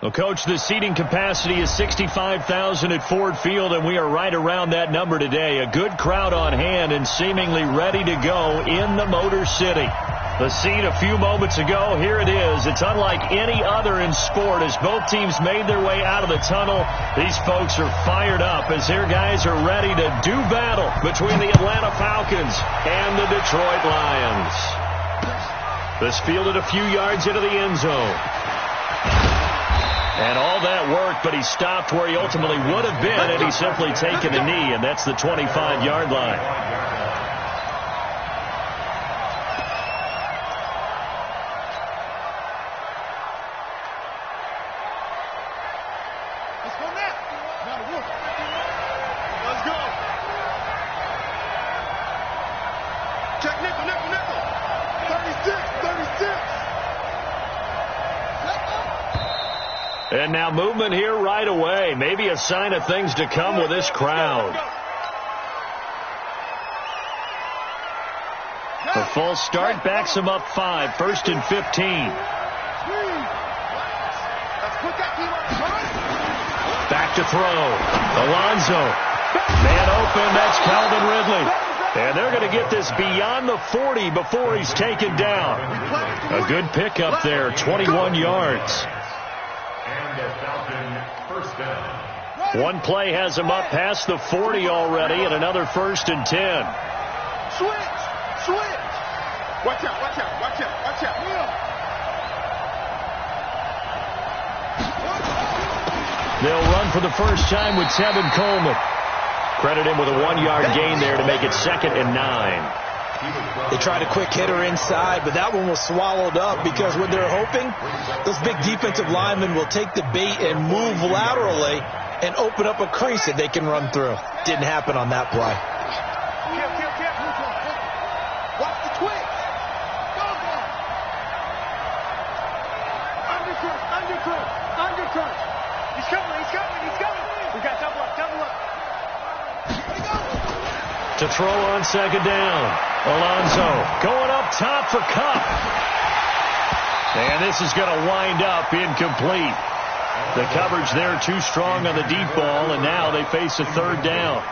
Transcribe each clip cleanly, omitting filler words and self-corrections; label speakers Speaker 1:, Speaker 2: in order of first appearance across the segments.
Speaker 1: Well, Coach, the seating capacity is 65,000 at Ford Field, and we are right around that number today. A good crowd on hand and seemingly ready to go in the Motor City. The scene a few moments ago, here it is. It's unlike any other in sport. As both teams made their way out of the tunnel, these folks are fired up as their guys are ready to do battle between the Atlanta Falcons and the Detroit Lions. This fielded a few yards into the end zone. And all that worked, but he stopped where he ultimately would have been had he simply taken a knee, and that's the 25-yard line.
Speaker 2: Let's go now. Let's go. Check nickel, nickel, nickel. 36.
Speaker 1: And now movement here right away. Maybe a sign of things to come with this crowd. The false start backs him up 5, 1st and 15. Back to throw. Alonso. Man open. That's Calvin Ridley. And they're going to get this beyond the 40 before he's taken down. A good pickup there, 21 yards. One play has him up past the 40 already, and another 1st and 10.
Speaker 2: Switch. Watch out.
Speaker 1: They'll run for the first time with Tevin Coleman. Credit him with a 1-yard gain there to make it 2nd and 9.
Speaker 3: They tried a quick hitter inside, but that one was swallowed up because what they're hoping, those big defensive linemen will take the bait and move laterally and open up a crease that they can run through. Didn't happen on that play.
Speaker 2: Watch the twitch. Go. Undercut. He's coming. We got double up.
Speaker 1: To throw on 2nd down. Alonso going up top for Kupp. And this is going to wind up incomplete. The coverage there too strong on the deep ball, and now they face a 3rd down.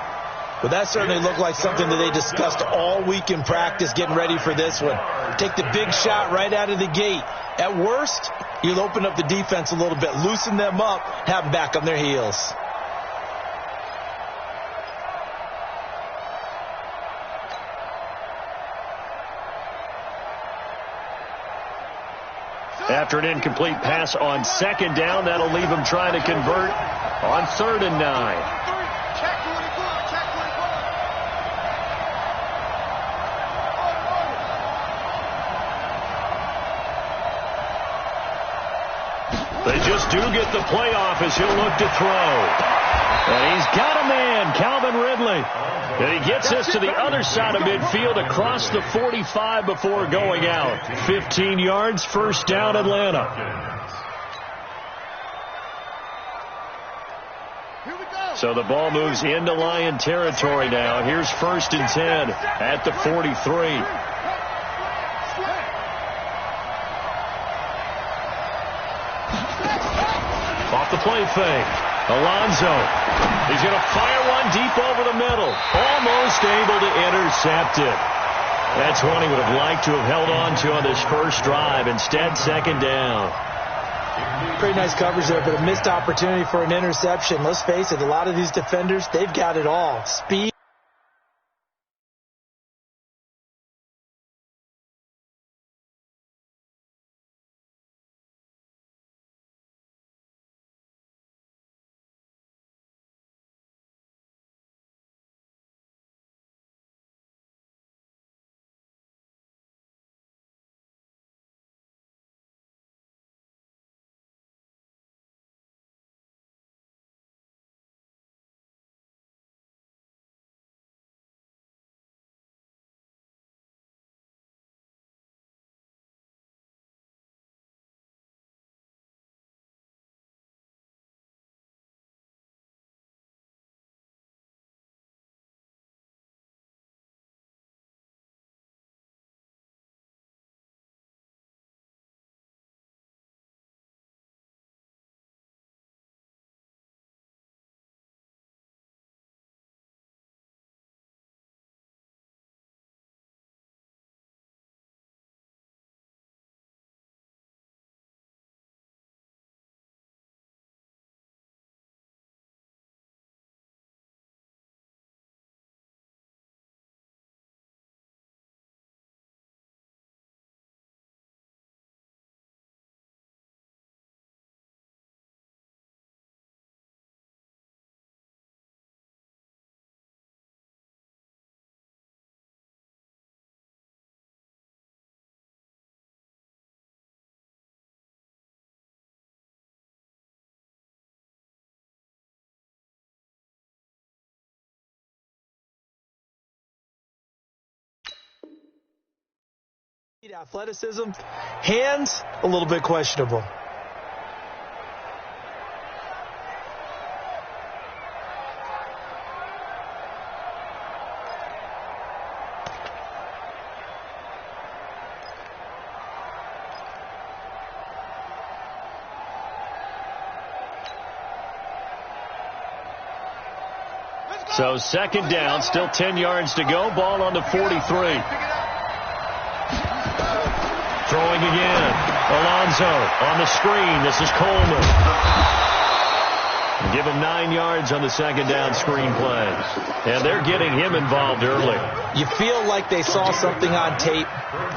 Speaker 3: Well, that certainly looked like something that they discussed all week in practice getting ready for this one. Take the big shot right out of the gate. At worst, you'll open up the defense a little bit, loosen them up, have them back on their heels.
Speaker 1: After an incomplete pass on 2nd down, that'll leave him trying to convert on 3rd and 9. They just do get the playoff as he'll look to throw. And he's got a man, Calvin Ridley. And he gets us to the other side of midfield across the 45 before going out. 15 yards, 1st down, Atlanta. So the ball moves into Lion territory now. Here's 1st and 10 at the 43. Off the play fake. Alonso. He's going to fire one deep over the middle. Almost able to intercept it. That's one he would have liked to have held on to on this first drive. Instead, 2nd down.
Speaker 3: Pretty nice coverage there, but a missed opportunity for an interception. Let's face it, a lot of these defenders, they've got it all. Speed. Athleticism, hands, a little bit questionable.
Speaker 1: So second down, still 10 yards to go. Ball on the 43. Throwing again. Alonso on the screen. This is Coleman. Give him 9 yards on the second down screen play. And they're getting him involved early.
Speaker 3: You feel like they saw something on tape,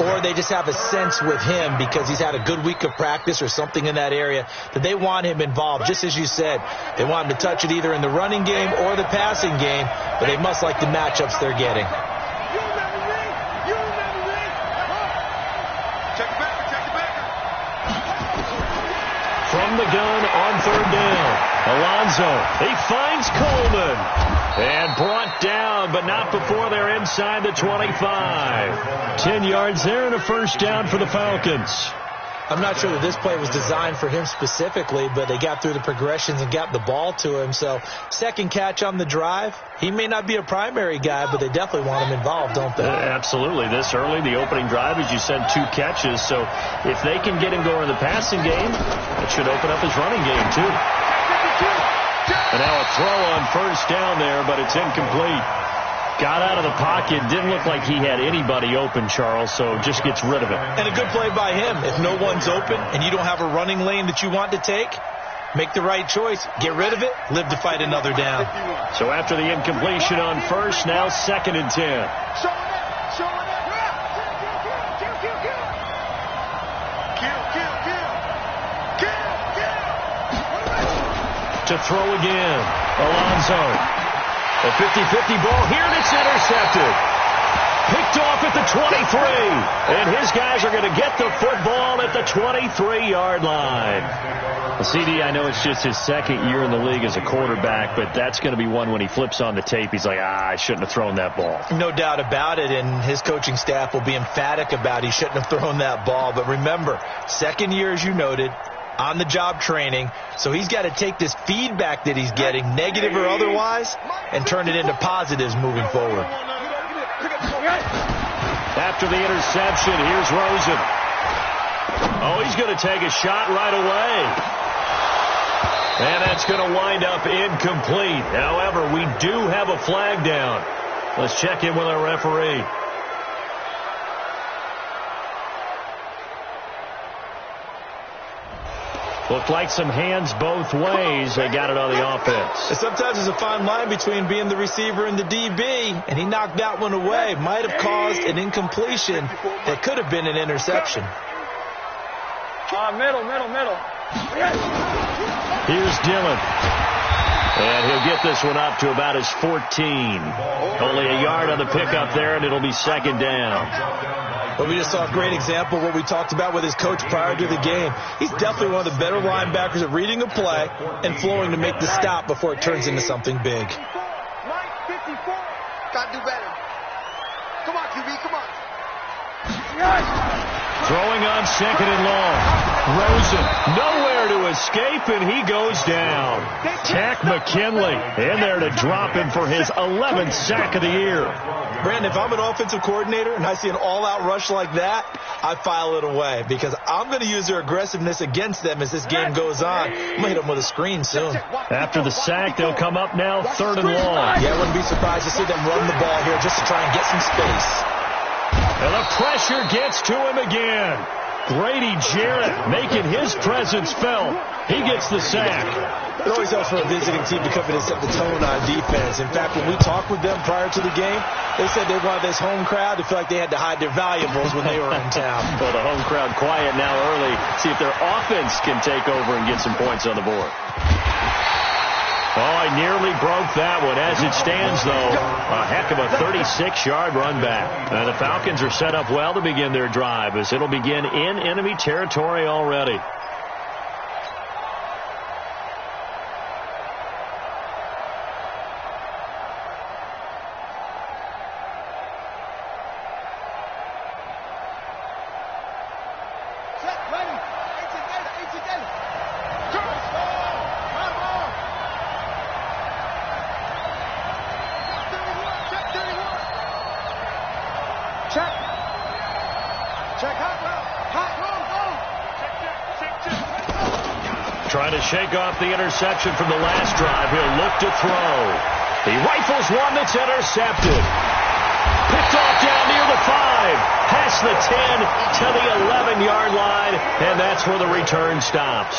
Speaker 3: or they just have a sense with him because he's had a good week of practice or something in that area that they want him involved. Just as you said, they want him to touch it either in the running game or the passing game, but they must like the matchups they're getting.
Speaker 1: From the gun on third down. Alonso, he finds Coleman. And brought down, but not before they're inside the 25. 10 yards there and a first down for the Falcons.
Speaker 3: I'm not sure that this play was designed for him specifically, but they got through the progressions and got the ball to him. So second catch on the drive. He may not be a primary guy, but they definitely want him involved, don't they?
Speaker 1: Absolutely. This early, the opening drive, as you said, 2 catches. So if they can get him going in the passing game, it should open up his running game, too. And now a throw on first down there, but it's incomplete. Got out of the pocket. Didn't look like he had anybody open, Charles, so just gets rid of it.
Speaker 3: And a good play by him. If no one's open and you don't have a running lane that you want to take, make the right choice. Get rid of it. Live to fight another down.
Speaker 1: So after the incompletion on first, now second and 10. To throw again. Alonso. A 50-50 ball here, and it's intercepted. Picked off at the 23. And his guys are going to get the football at the 23-yard line. CD, I know it's just his second year in the league as a quarterback, but that's going to be one when he flips on the tape. He's like, I shouldn't have thrown that ball.
Speaker 3: No doubt about it, and his coaching staff will be emphatic about he shouldn't have thrown that ball. But remember, second year, as you noted, on-the-job training, so he's got to take this feedback that he's getting, negative or otherwise, and turn it into positives moving forward.
Speaker 1: After the interception, here's Rosen. Oh, he's going to take a shot right away. And that's going to wind up incomplete. However, we do have a flag down. Let's check in with our referee. Looked like some hands both ways. They got it on the offense.
Speaker 3: Sometimes there's a fine line between being the receiver and the DB, and he knocked that one away. Might have caused an incompletion that could have been an interception.
Speaker 2: Middle.
Speaker 1: Here's Dillon. And he'll get this one up to about his 14. Only a yard on the pickup there, and it'll be second down.
Speaker 3: But we just saw a great example of what we talked about with his coach prior to the game. He's definitely one of the better linebackers at reading a play and flowing to make the stop before it turns into something big.
Speaker 2: Mike, 54. Got to do better. Come on, QB, come on.
Speaker 1: Throwing on second and long. Rosen nowhere to escape, and he goes down. Tack McKinley in there to drop him for his 11th sack of the year.
Speaker 3: Brandon, if I'm an offensive coordinator and I see an all-out rush like that, I file it away because I'm going to use their aggressiveness against them as this game goes on. I'm going to hit them with a screen soon.
Speaker 1: After the sack, they'll come up now third and long.
Speaker 3: Yeah, I wouldn't be surprised to see them run the ball here just to try and get some space.
Speaker 1: And the pressure gets to him again. Grady Jarrett making his presence felt. He gets the sack.
Speaker 3: It always helps for a visiting team to come in and set the tone on defense. In fact, when we talked with them prior to the game, they said they wanted this home crowd to feel like they had to hide their valuables when they were in town.
Speaker 1: Well, the home crowd quiet now early. See if their offense can take over and get some points on the board. Oh, he nearly broke that one. As it stands, though, a heck of a 36-yard run back. And the Falcons are set up well to begin their drive as it'll begin in enemy territory already. Trying to shake off the interception from the last drive. He'll look to throw. He rifles one that's intercepted. Picked off down near the 5. Past the 10 to the 11-yard line. And that's where the return stops.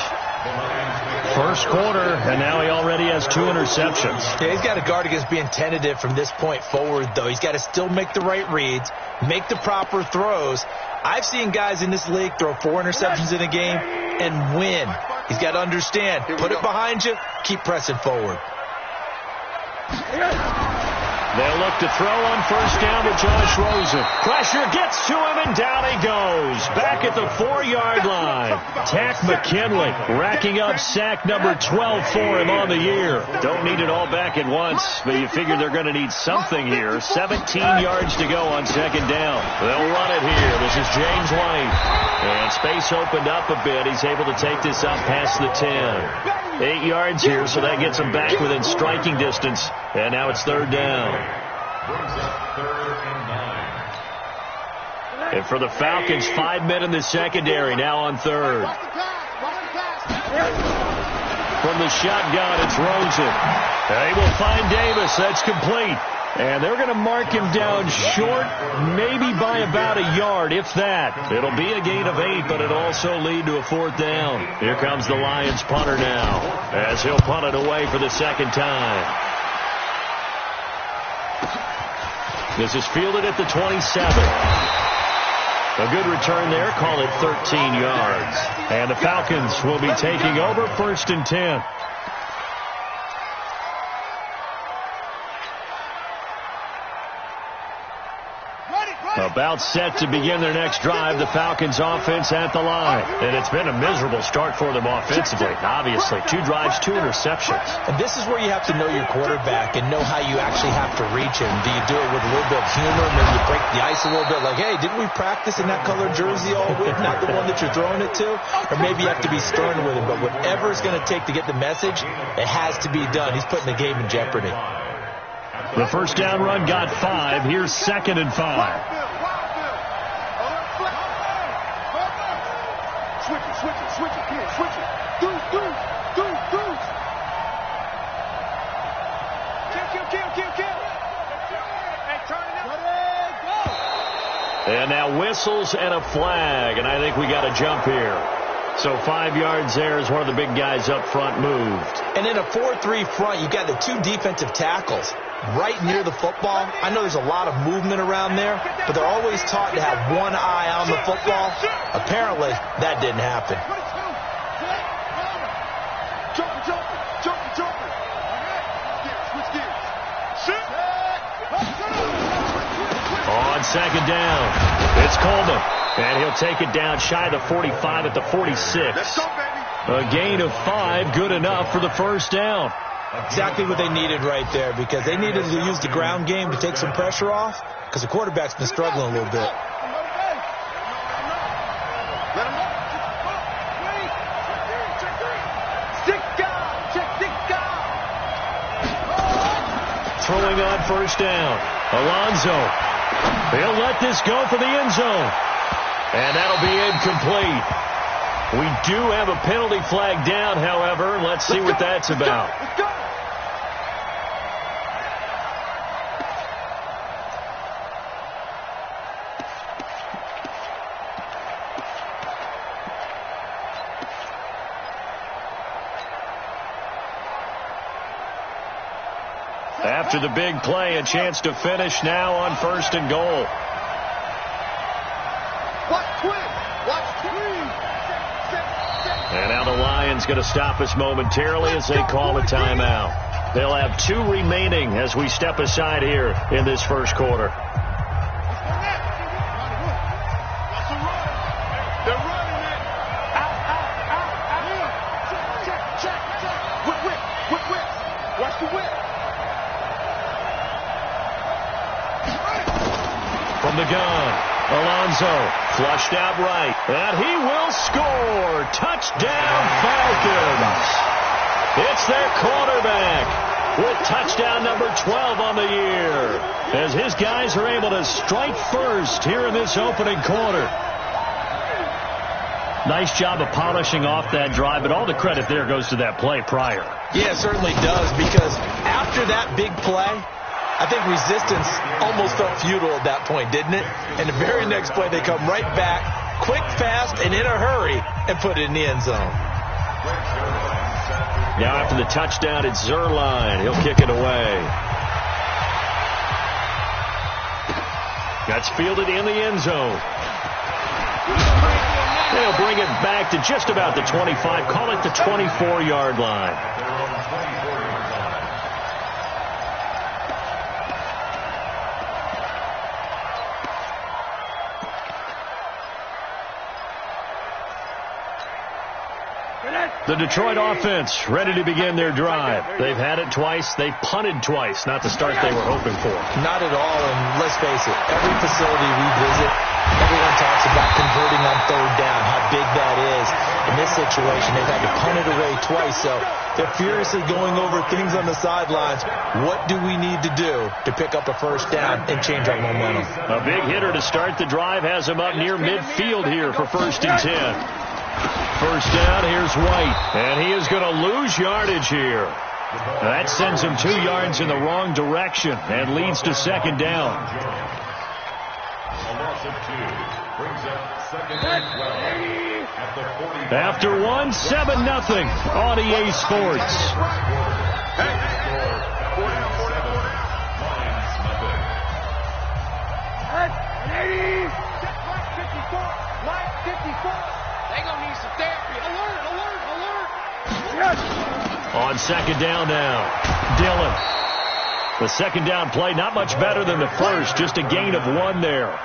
Speaker 1: First quarter, and now he already has 2 interceptions.
Speaker 3: Yeah, he's got to guard against being tentative from this point forward, though. He's got to still make the right reads, make the proper throws. I've seen guys in this league throw 4 interceptions in a game and win. He's got to understand, put it behind you, keep pressing forward.
Speaker 1: They'll look to throw on first down to Josh Rosen. Pressure gets to him, and down he goes. Back at the 4-yard line. Tack McKinley racking up sack number 12 for him on the year. Don't need it all back at once, but you figure they're going to need something here. 17 yards to go on second down. They'll run it here. This is James White. And space opened up a bit. He's able to take this up past the 10. 8 yards here, so that gets him back within striking distance. And now it's third down. And for the Falcons, 5 men in the secondary, now on third. From the shotgun, it's Rosen. They will find Davis. That's complete. And they're going to mark him down short, maybe by about a yard, if that. It'll be a gain of 8, but it'll also lead to a fourth down. Here comes the Lions punter now, as he'll punt it away for the second time. This is fielded at the 27. A good return there. Call it 13 yards. And the Falcons will be taking over first and 10. About set to begin their next drive, the Falcons offense at the line. And it's been a miserable start for them offensively. Obviously, 2 drives, 2 interceptions.
Speaker 3: And this is where you have to know your quarterback and know how you actually have to reach him. Do you do it with a little bit of humor? Maybe you break the ice a little bit like, hey, didn't we practice in that colored jersey all week? Not the one that you're throwing it to? Or maybe you have to be stern with him. But whatever it's going to take to get the message, it has to be done. He's putting the game in jeopardy.
Speaker 1: The first down run got 5. Here's second and 5.
Speaker 2: Switch it, here, switch it. Do. Kill. Hey, turn it up.
Speaker 1: And now whistles and a flag, and I think we got a jump here. So 5 yards there as one of the big guys up front moved.
Speaker 3: And in a 4-3 front, you got the 2 defensive tackles right near the football. I know there's a lot of movement around there, but they're always taught to have one eye on the football. Apparently, that didn't happen.
Speaker 1: On second down, it's Coleman, and he'll take it down shy of the 45 at the 46. A gain of 5, good enough for the first down.
Speaker 3: Exactly what they needed right there, because they needed to use the ground game to take some pressure off, because the quarterback's been struggling a little bit.
Speaker 1: Throwing on first down, Alonso. He'll let this go for the end zone. And that'll be incomplete. We do have a penalty flag down, however. Let's see what that's about. After the big play, a chance to finish now on first and goal. And now the Lions going to stop us momentarily as they call a timeout. They'll have 2 remaining as we step aside here in this first quarter. From the gun, Alonso flushed out right, and he will score. Touchdown, Falcons. It's their quarterback with touchdown number 12 on the year, as his guys are able to strike first here in this opening quarter. Nice job of polishing off that drive, but all the credit there goes to that play prior.
Speaker 3: Yeah, it certainly does, because after that big play, I think resistance almost felt futile at that point, didn't it? And the very next play, they come right back, quick, fast, and in a hurry, and put it in the end zone.
Speaker 1: Now after the touchdown, it's Zerline. He'll kick it away. That's fielded in the end zone. They'll bring it back to just about the 25. Call it the 24-yard line. The Detroit offense ready to begin their drive. They've had it twice. They've punted twice. Not the start they were hoping for.
Speaker 3: Not at all, and let's face it, every facility we visit, everyone talks about converting on third down, how big that is. In this situation, they've had to punt it away twice, so they're furiously going over things on the sidelines. What do we need to do to pick up a first down and change our momentum?
Speaker 1: A big hitter to start the drive has him up near midfield here for 1st and 10. First down, here's White, and he is going to lose yardage here. That sends him 2 yards in the wrong direction and leads to 2nd down. After 1, 7-0 on EA Sports.
Speaker 2: They gonna need some therapy. Alert, alert, alert. Yes.
Speaker 1: On 2nd down now, Dillon. The 2nd down play, not much better than the first, just a gain of 1 there.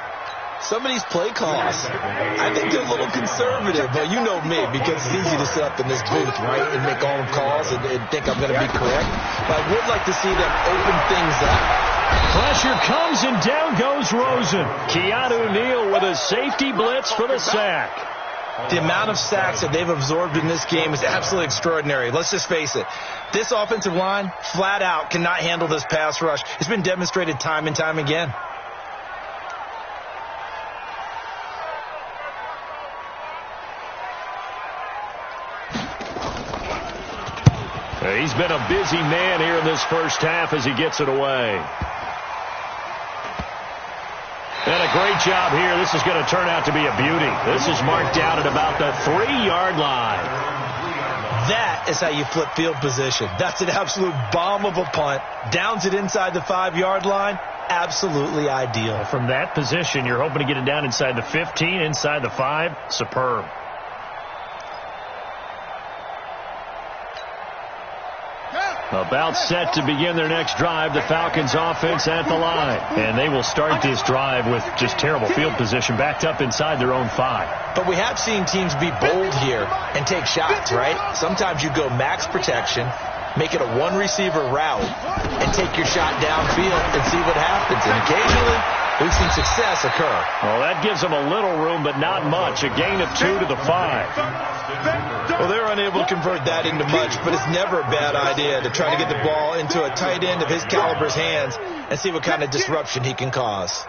Speaker 3: Some of these play calls, I think they're a little conservative, but you know me, because it's easy to sit up in this booth, right, and make all the calls and think I'm going to be correct. But I would like to see them open things up.
Speaker 1: Pressure comes, and down goes Rosen. Keanu Neal with a safety blitz for the sack.
Speaker 3: The amount of sacks that they've absorbed in this game is absolutely extraordinary. Let's just face it. This offensive line, flat out, cannot handle this pass rush. It's been demonstrated time and time again.
Speaker 1: He's been a busy man here in this first half as he gets it away. And a great job here. This is going to turn out to be a beauty. This is marked out at about the 3-yard line.
Speaker 3: That is how you flip field position. That's an absolute bomb of a punt. Downs it inside the 5-yard line. Absolutely ideal.
Speaker 1: From that position, you're hoping to get it down inside the 15, inside the 5. Superb. About set to begin their next drive, the Falcons offense at the line. And they will start this drive with just terrible field position, backed up inside their own 5.
Speaker 3: But we have seen teams be bold here and take shots, right? Sometimes you go max protection, make it a 1-receiver route, and take your shot downfield and see what happens. And occasionally, we've seen success occur.
Speaker 1: Well, that gives them a little room, but not much. A gain of 2 to the 5.
Speaker 3: Well, they're unable to convert that into much, but it's never a bad idea to try to get the ball into a tight end of his caliber's hands and see what kind of disruption he can cause.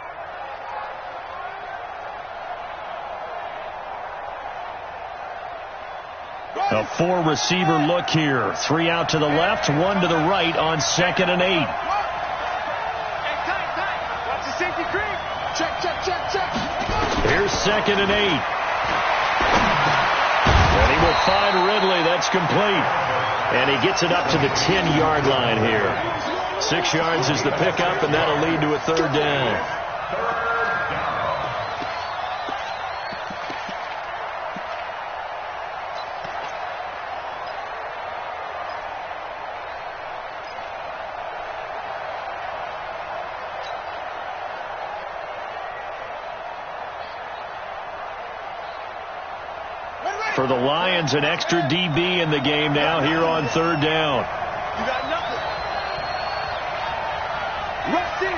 Speaker 1: A 4-receiver look here. 3 out to the left, 1 to the right on 2nd and 8.
Speaker 2: Watch the safety creep. Check.
Speaker 1: Here's 2nd and 8. And he will find Ridley. That's complete. And he gets it up to the 10-yard line here. 6 yards is the pickup, and that'll lead to a 3rd down. For the Lions, an extra DB in the game now here on 3rd down.
Speaker 2: You got nothing. Rush in.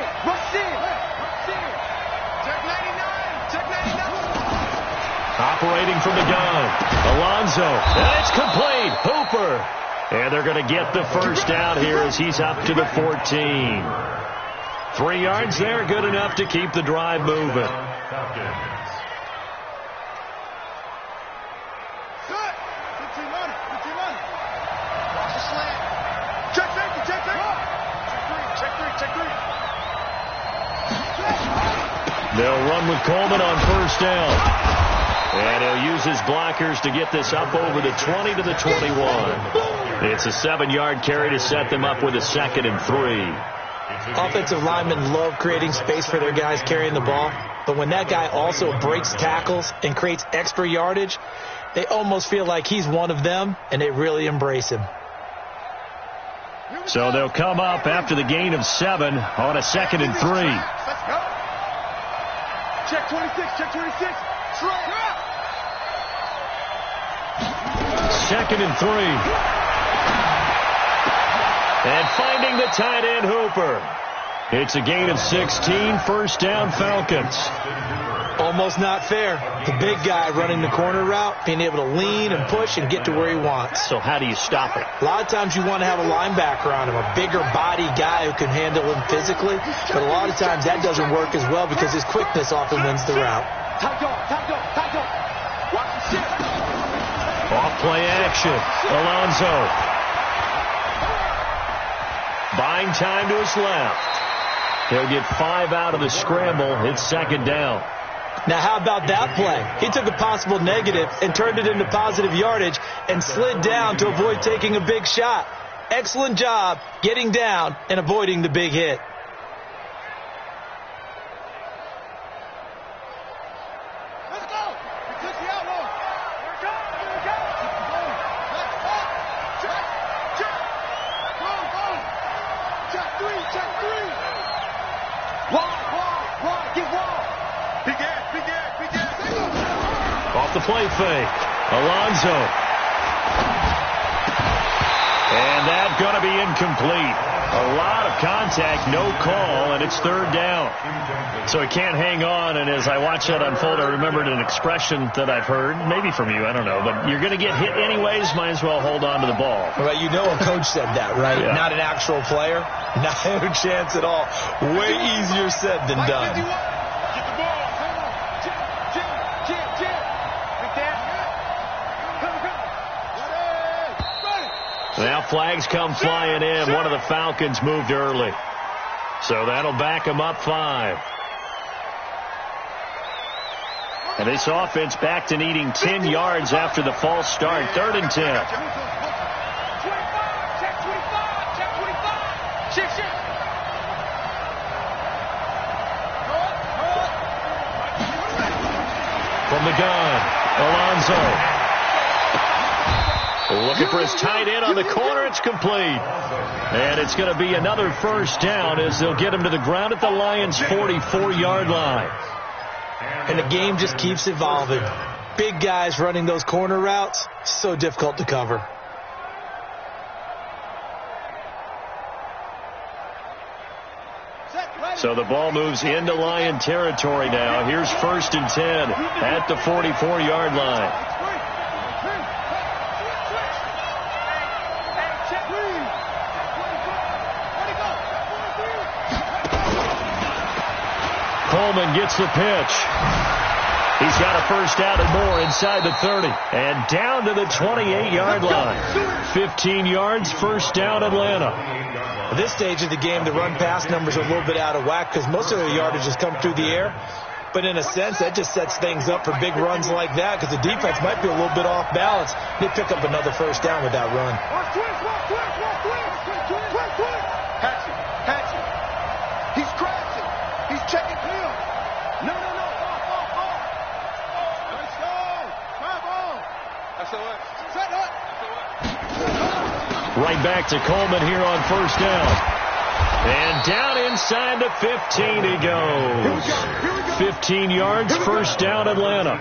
Speaker 2: Check 99.
Speaker 1: Operating from the gun. Alonzo. And it's complete. Hooper. And they're going to get the first down here as he's up to the 14. 3 yards there, good enough to keep the drive moving. They'll run with Coleman on first down. And he'll use his blockers to get this up over the 20 to the 21. It's a 7-yard carry to set them up with a 2nd and 3.
Speaker 3: Offensive linemen love creating space for their guys carrying the ball. But when that guy also breaks tackles and creates extra yardage, they almost feel like he's one of them, and they really embrace him.
Speaker 1: So they'll come up after the gain of 7 on a 2nd and 3.
Speaker 2: Let's go. Check 26, check 26.
Speaker 1: 2nd and 3. And finding the tight end Hooper. It's a gain of 16, first down Falcons.
Speaker 3: Almost not fair. The big guy running the corner route, being able to lean and push and get to where he wants.
Speaker 1: So how do you stop it?
Speaker 3: A lot of times you want to have a linebacker on him, a bigger body guy who can handle him physically. But a lot of times that doesn't work as well because his quickness often wins the route.
Speaker 2: Tight go. Watch the shit.
Speaker 1: Off play action. Alonso. Buying time to his left. He'll get 5 out of the scramble. It's 2nd down.
Speaker 3: Now, how about that play? He took a possible negative and turned it into positive yardage and slid down to avoid taking a big shot. Excellent job getting down and avoiding the big hit.
Speaker 2: Let's go. We took the outlaw. Here we go. Check 3. Wide. Get wide. Big ass.
Speaker 1: Off the play fake. Alonso. And that's going to be incomplete. A lot of contact, no call, and it's 3rd down. So he can't hang on, and as I watch that unfold, I remembered an expression that I've heard, maybe from you, I don't know, but you're going to get hit anyways, might as well hold on to the ball.
Speaker 3: Well, you know a coach said that, right?
Speaker 1: Yeah.
Speaker 3: Not an actual player. Not a chance at all. Way easier said than done.
Speaker 2: Get the ball. Jim. Like that. Come.
Speaker 1: Now flags come flying in. One of the Falcons moved early. So that'll back them up 5. And this offense back to needing 10 yards after the false start. 3rd and 10.
Speaker 2: Check 25. Shit.
Speaker 1: From the gun, Alonso. Looking for his tight end on the corner. It's complete. And it's going to be another first down as they'll get him to the ground at the Lions' 44-yard line.
Speaker 3: And the game just keeps evolving. Big guys running those corner routes, so difficult to cover.
Speaker 1: So the ball moves into Lion territory now. Here's 1st and 10 at the 44-yard line. Coleman gets the pitch. He's got a first down and more inside the 30. And down to the 28-yard line. 15 yards, first down Atlanta.
Speaker 3: At this stage of the game, the run-pass numbers are a little bit out of whack because most of their yardage has come through the air. But in a sense, that just sets things up for big runs like that because the defense might be a little bit off balance. They pick up another first down with that run.
Speaker 2: Hatchet. He's crashing. He's checking him. No. Let's go. Come on. That's the way. Set up.
Speaker 1: Right back to Coleman here on first down. And down inside the 15 he goes. 15 yards, first down Atlanta.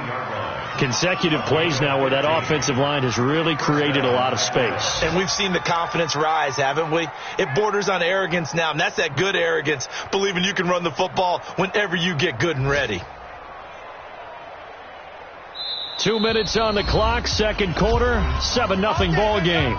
Speaker 1: Consecutive plays now where that offensive line has really created a lot of space.
Speaker 3: And we've seen the confidence rise, haven't we? It borders on arrogance now, and that's that good arrogance, believing you can run the football whenever you get good and ready.
Speaker 1: 2 minutes on the clock, second quarter, 7-0 ball game.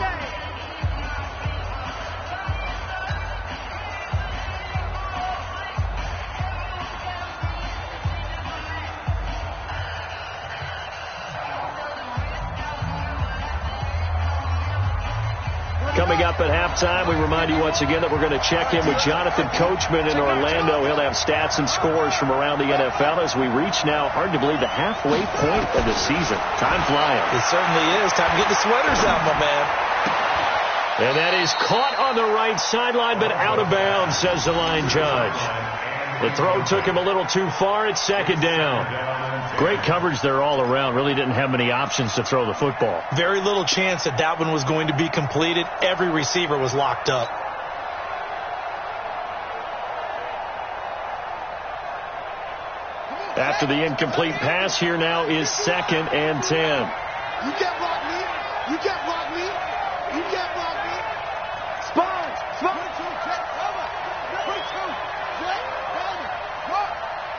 Speaker 1: Coming up at halftime, we remind you once again that we're going to check in with Jonathan Coachman in Orlando. He'll have stats and scores from around the NFL as we reach now, hard to believe, the halfway point of the season. Time flying.
Speaker 3: It certainly is. Time to get the sweaters out, my man.
Speaker 1: And that is caught on the right sideline, but out of bounds, says the line judge. The throw took him a little too far. It's second down. Great coverage there all around. Really didn't have many options to throw the football.
Speaker 3: Very little chance that that one was going to be completed. Every receiver was locked up.
Speaker 1: After the incomplete pass, here now is 2nd and 10.
Speaker 2: You can't block me. You can't block me. You can't block me. Spawn. Check. Cover.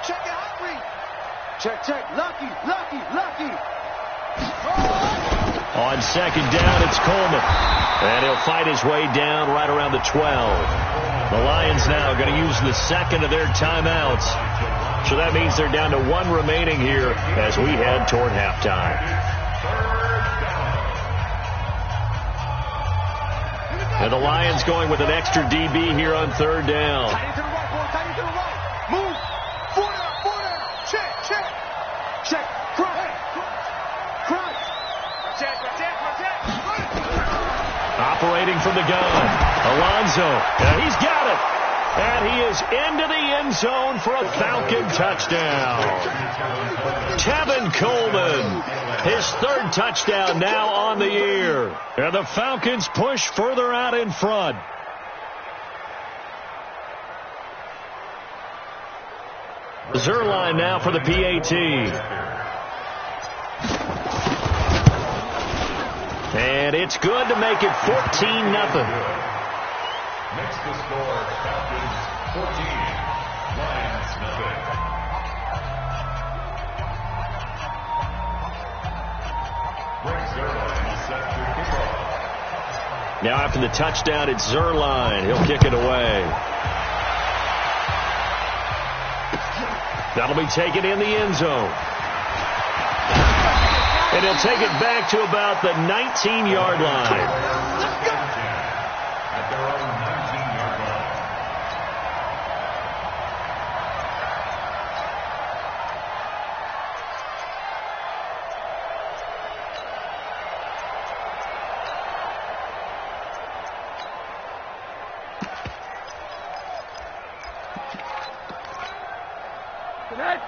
Speaker 2: Check your hot read. Check. Lucky.
Speaker 1: On second down, it's Coleman. And he'll fight his way down right around the 12. The Lions now going to use the second of their timeouts. So that means they're down to 1 remaining here as we head toward halftime. And the Lions going with an extra DB here on 3rd down.
Speaker 2: Tight to the right, boy. Tight to the right. Move. 4 down. Check. Crunch. Check.
Speaker 1: Operating from the gun. Alonzo. And he's got it. And he is into the end zone for a Falcon touchdown. Tevin Coleman, his 3rd touchdown now on the year. And the Falcons push further out in front. Zerline now for the PAT. And it's good to make it 14-0.
Speaker 4: Next to score, Falcons 14, Lions nothing. Greg Zerline set to kick off.
Speaker 1: Now after the touchdown, it's Zerline. He'll kick it away. That'll be taken in the end zone. And he'll take it back to about the 19-yard line.
Speaker 4: At their own 19-yard line.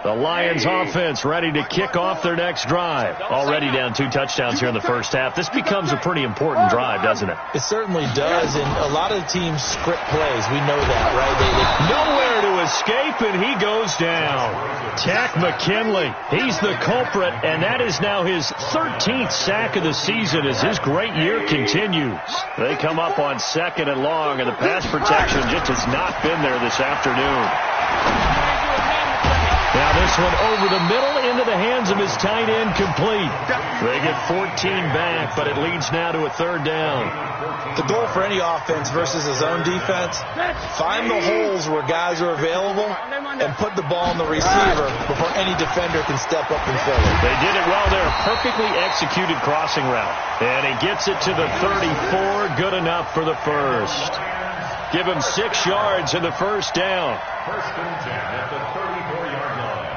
Speaker 1: The Lions offense ready to kick off their next drive. Already down 2 touchdowns here in the first half. This becomes a pretty important drive, doesn't it?
Speaker 3: It certainly does, and a lot of teams script plays. We know that, right?
Speaker 1: Nowhere to escape, and he goes down. Takk McKinley, he's the culprit, and that is now his 13th sack of the season as his great year continues. They come up on 2nd and long, and the pass protection just has not been there this afternoon. Now this one over the middle into the hands of his tight end, complete. They get 14 back, but it leads now to a 3rd down.
Speaker 3: The goal for any offense versus a zone defense, find the holes where guys are available and put the ball on the receiver before any defender can step up and fill it.
Speaker 1: They did it well there. Perfectly executed crossing route. And he gets it to the 34. Good enough for the first. Give him 6 yards in the first down.
Speaker 4: 1st and 10 at the 34-yard line.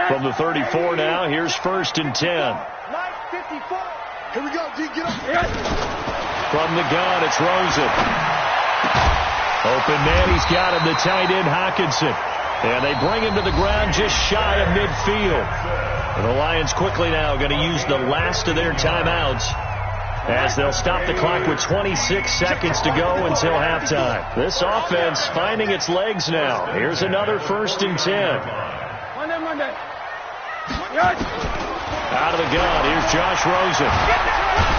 Speaker 1: From the 34 now, here's 1st and 10.
Speaker 2: 54. Here we go, G. Get up.
Speaker 1: From the gun, it's Rosen. Open man, he's got him, the tight end, Hockenson. And they bring him to the ground just shy of midfield. And the Lions quickly now going to use the last of their timeouts as they'll stop the clock with 26 seconds to go until halftime. This offense finding its legs now. Here's another 1st and 10.
Speaker 2: Monday.
Speaker 1: Out of the gun, here's Josh Rosen.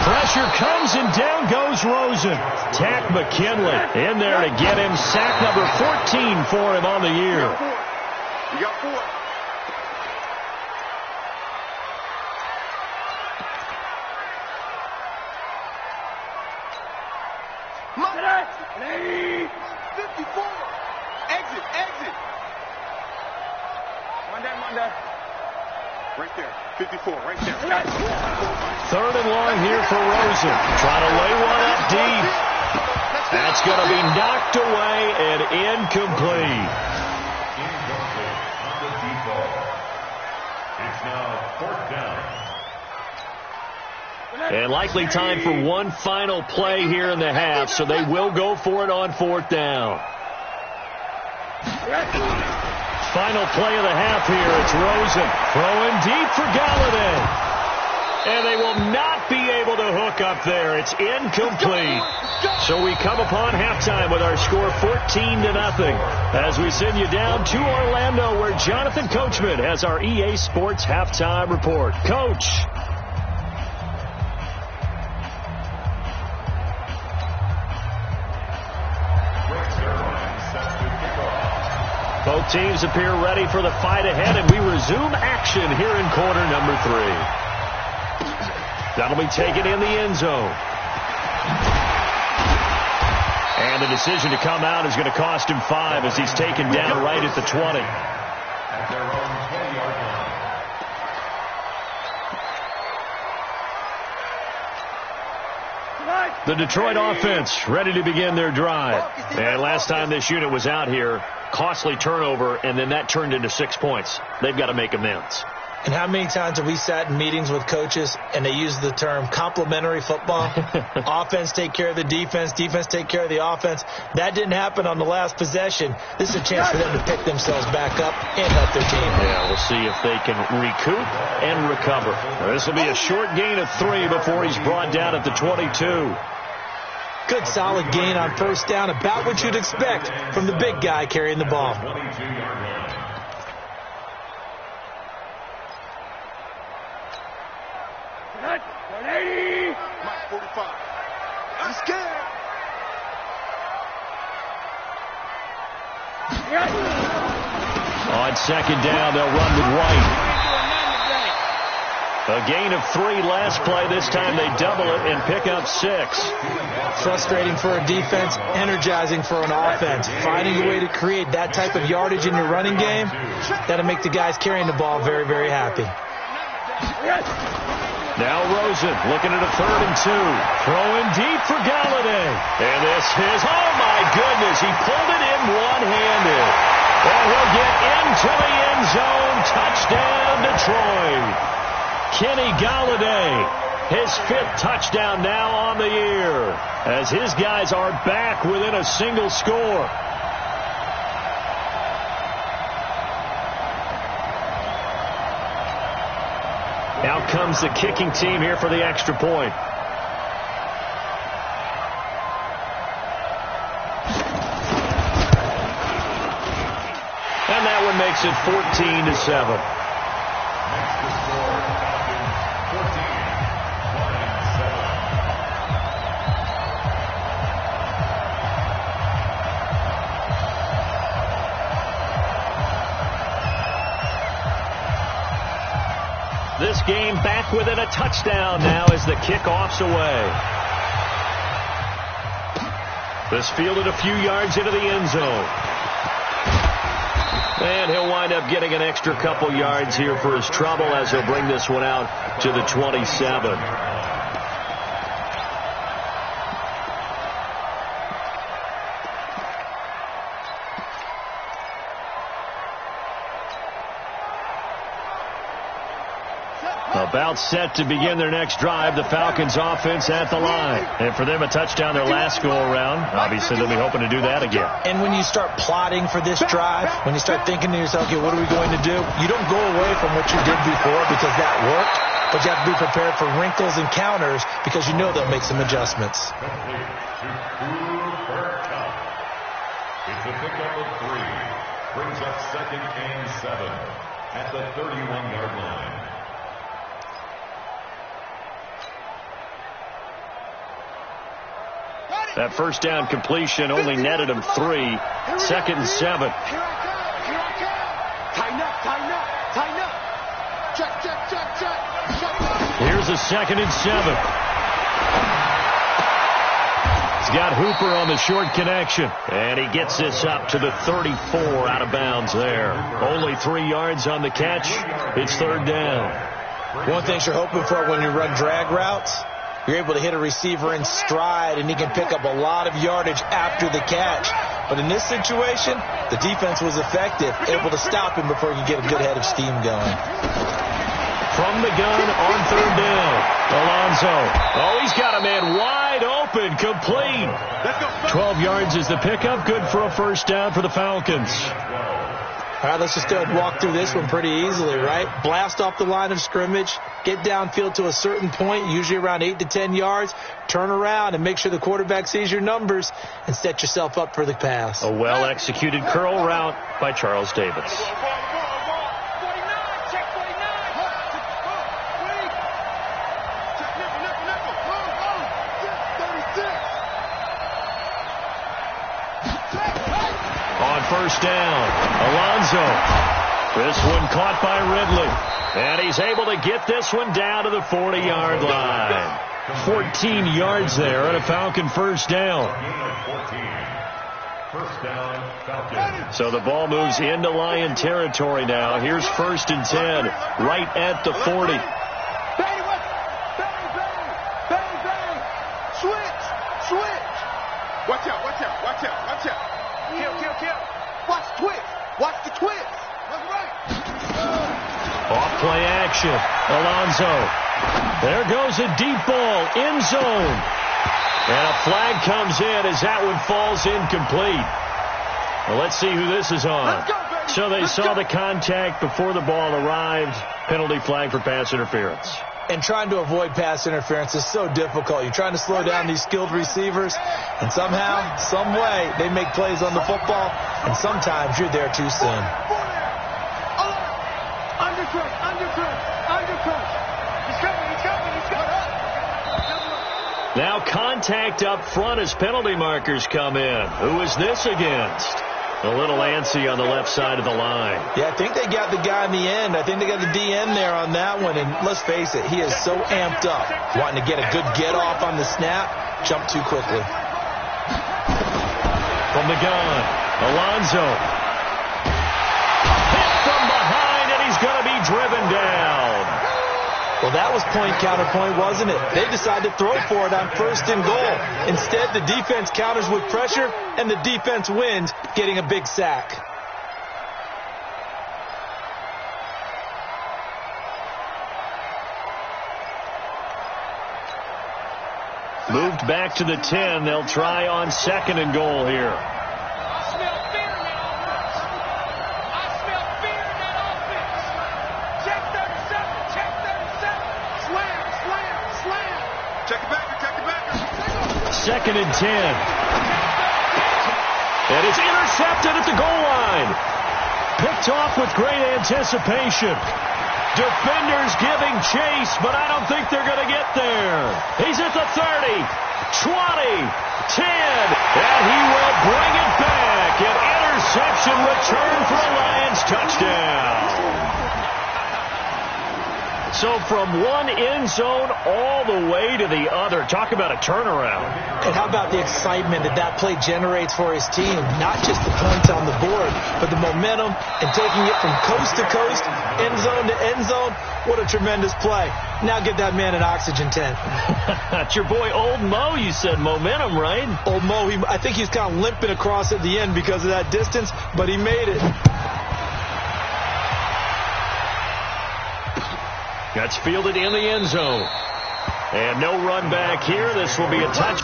Speaker 1: Pressure comes and down goes Rosen. Takk McKinley in there to get him. Sack number 14 for him on the year.
Speaker 2: You got 4. Monday. 54. Exit. Monday. Right there. 54, right there.
Speaker 1: 3rd and long long here for Rosen. Trying to lay one up deep. That's going to be knocked away and incomplete.
Speaker 4: Incomplete on the default. It's now 4th down.
Speaker 1: And likely time for one final play here in the half, so they will go for it on 4th down. Final play of the half here. It's Rosen throwing deep for Galladay. And they will not be able to hook up there. It's incomplete. So we come upon halftime with our score 14-0 as we send you down to Orlando, where Jonathan Coachman has our EA Sports halftime report. Coach. Both teams appear ready for the fight ahead, and we resume action here in quarter number 3. That'll be taken in the end zone. And the decision to come out is going to cost him 5 as he's taken down right at the 20.
Speaker 4: At their own 20-yard line.
Speaker 1: The Detroit offense ready to begin their drive. And last time this unit was out here, costly turnover, and then that turned into 6 points. They've got to make amends.
Speaker 3: And how many times have we sat in meetings with coaches and they use the term complementary football? Offense take care of the defense, defense take care of the offense. That didn't happen on the last possession. This is a chance for them to pick themselves back up and help their team.
Speaker 1: Yeah, we'll see if they can recoup and recover. This will be a short gain of 3 before he's brought down at the 22.
Speaker 3: Good solid gain on 1st down, about what you'd expect from the big guy carrying the ball.
Speaker 4: 22-yard line.
Speaker 2: Mike 45. I'm scared.
Speaker 1: On 2nd down, they'll run with White. A gain of 3 last play. This time they double it and pick up 6.
Speaker 3: Frustrating for a defense, energizing for an offense. Finding a way to create that type of yardage in your running game, that'll make the guys carrying the ball very, very happy.
Speaker 1: Now Rosen looking at a 3rd and 2. Throwing deep for Galladay. And this is, oh my goodness, he pulled it in one-handed. And he'll get into the end zone. Touchdown, Detroit. Kenny Galladay, his 5th touchdown now on the year, as his guys are back within a single score. Now comes the kicking team here for the extra point. And that one makes it 14-7.
Speaker 4: Next to score, Falcons 14, line 7.
Speaker 1: This game back within a touchdown now as the kickoff's away. This fielded a few yards into the end zone. And he'll wind up getting an extra couple yards here for his trouble as he'll bring this one out to the 27. About set to begin their next drive. The Falcons offense at the line. And for them, a touchdown their last go-around. Obviously, they'll be hoping to do that again.
Speaker 3: And when you start plotting for this drive, when you start thinking to yourself, okay, what are we going to do? You don't go away from what you did before because that worked. But you have to be prepared for wrinkles and counters because you know they'll make some adjustments.
Speaker 4: Complete to Cooper Kupp. It's a pickup of 3. Brings up 2nd and 7 at the 31-yard line.
Speaker 1: That 1st down completion only netted him 3. 2nd and 7.
Speaker 2: Here I come. Tighten up, tighten up, tighten up. Check, check, check, check.
Speaker 1: Here's a 2nd and 7. He's got Hooper on the short connection. And he gets this up to the 34 out of bounds there. Only 3 yards on the catch. It's 3rd down.
Speaker 3: One thing you're hoping for when you run drag routes You're able to hit a receiver in stride, and he can pick up a lot of yardage after the catch. But in this situation, the defense was effective, able to stop him before he could get a good head of steam going.
Speaker 1: From the gun on third down, Alonso. Oh, he's got a man wide open, complete. 12 yards is the pickup, good for a first down for the Falcons.
Speaker 3: All right, let's just go ahead and walk through this one pretty easily, right? Blast off the line of scrimmage, get downfield to a certain point, usually around 8 to 10 yards, turn around and make sure the quarterback sees your numbers and set yourself up for the pass.
Speaker 1: A well-executed curl route by Charles Davis. First down, Alonso. This one caught by Ridley. And he's able to get this one down to the 40-yard line. 14 yards there on a Falcon first down.
Speaker 4: First down, Falcons.
Speaker 1: So the ball moves into Lion territory now. Here's 1st and 10, right at the 40.
Speaker 2: Switch. Watch out. Kill. Watch the twist. That's right.
Speaker 1: Off play action. Alonso. There goes a deep ball. End zone. And a flag comes in as that one falls incomplete. Well, let's see who this is on. So they saw the contact before the ball arrived. Penalty flag for pass interference.
Speaker 3: And trying to avoid pass interference is so difficult. You're trying to slow down these skilled receivers, and somehow, some way, they make plays on the football, and sometimes you're there too soon.
Speaker 2: Undercut. He's coming.
Speaker 1: Now contact up front as penalty markers come in. Who is this against? A little antsy on the left side of the line.
Speaker 3: Yeah, I think they got the guy in the end. I think they got the DN there on that one. And let's face it, he is so amped up, wanting to get a good get-off on the snap, jump too quickly.
Speaker 1: From the gun, Alonso. Hit from behind, and he's going to be driven down.
Speaker 3: Well, that was point counterpoint, wasn't it? They decided to throw for it on 1st and goal. Instead, the defense counters with pressure, and the defense wins, getting a big sack.
Speaker 1: Moved back to the 10. They'll try on 2nd and goal here. Second and 10. And it's intercepted at the goal line. Picked off with great anticipation. Defenders giving chase, but I don't think they're going to get there. He's at the 30, 20, 10, and he will bring it back. An interception return for a Lions touchdown. So from one end zone all the way to the other. Talk about a turnaround.
Speaker 3: And how about the excitement that play generates for his team? Not just the points on the board, but the momentum and taking it from coast to coast, end zone to end zone. What a tremendous play. Now get that man an oxygen tent.
Speaker 1: It's your boy Old Mo, you said. Momentum, right?
Speaker 3: Old Mo, I think he's kind of limping across at the end because of that distance, but he made it.
Speaker 1: That's fielded in the end zone. And no run back here. This will be a touch.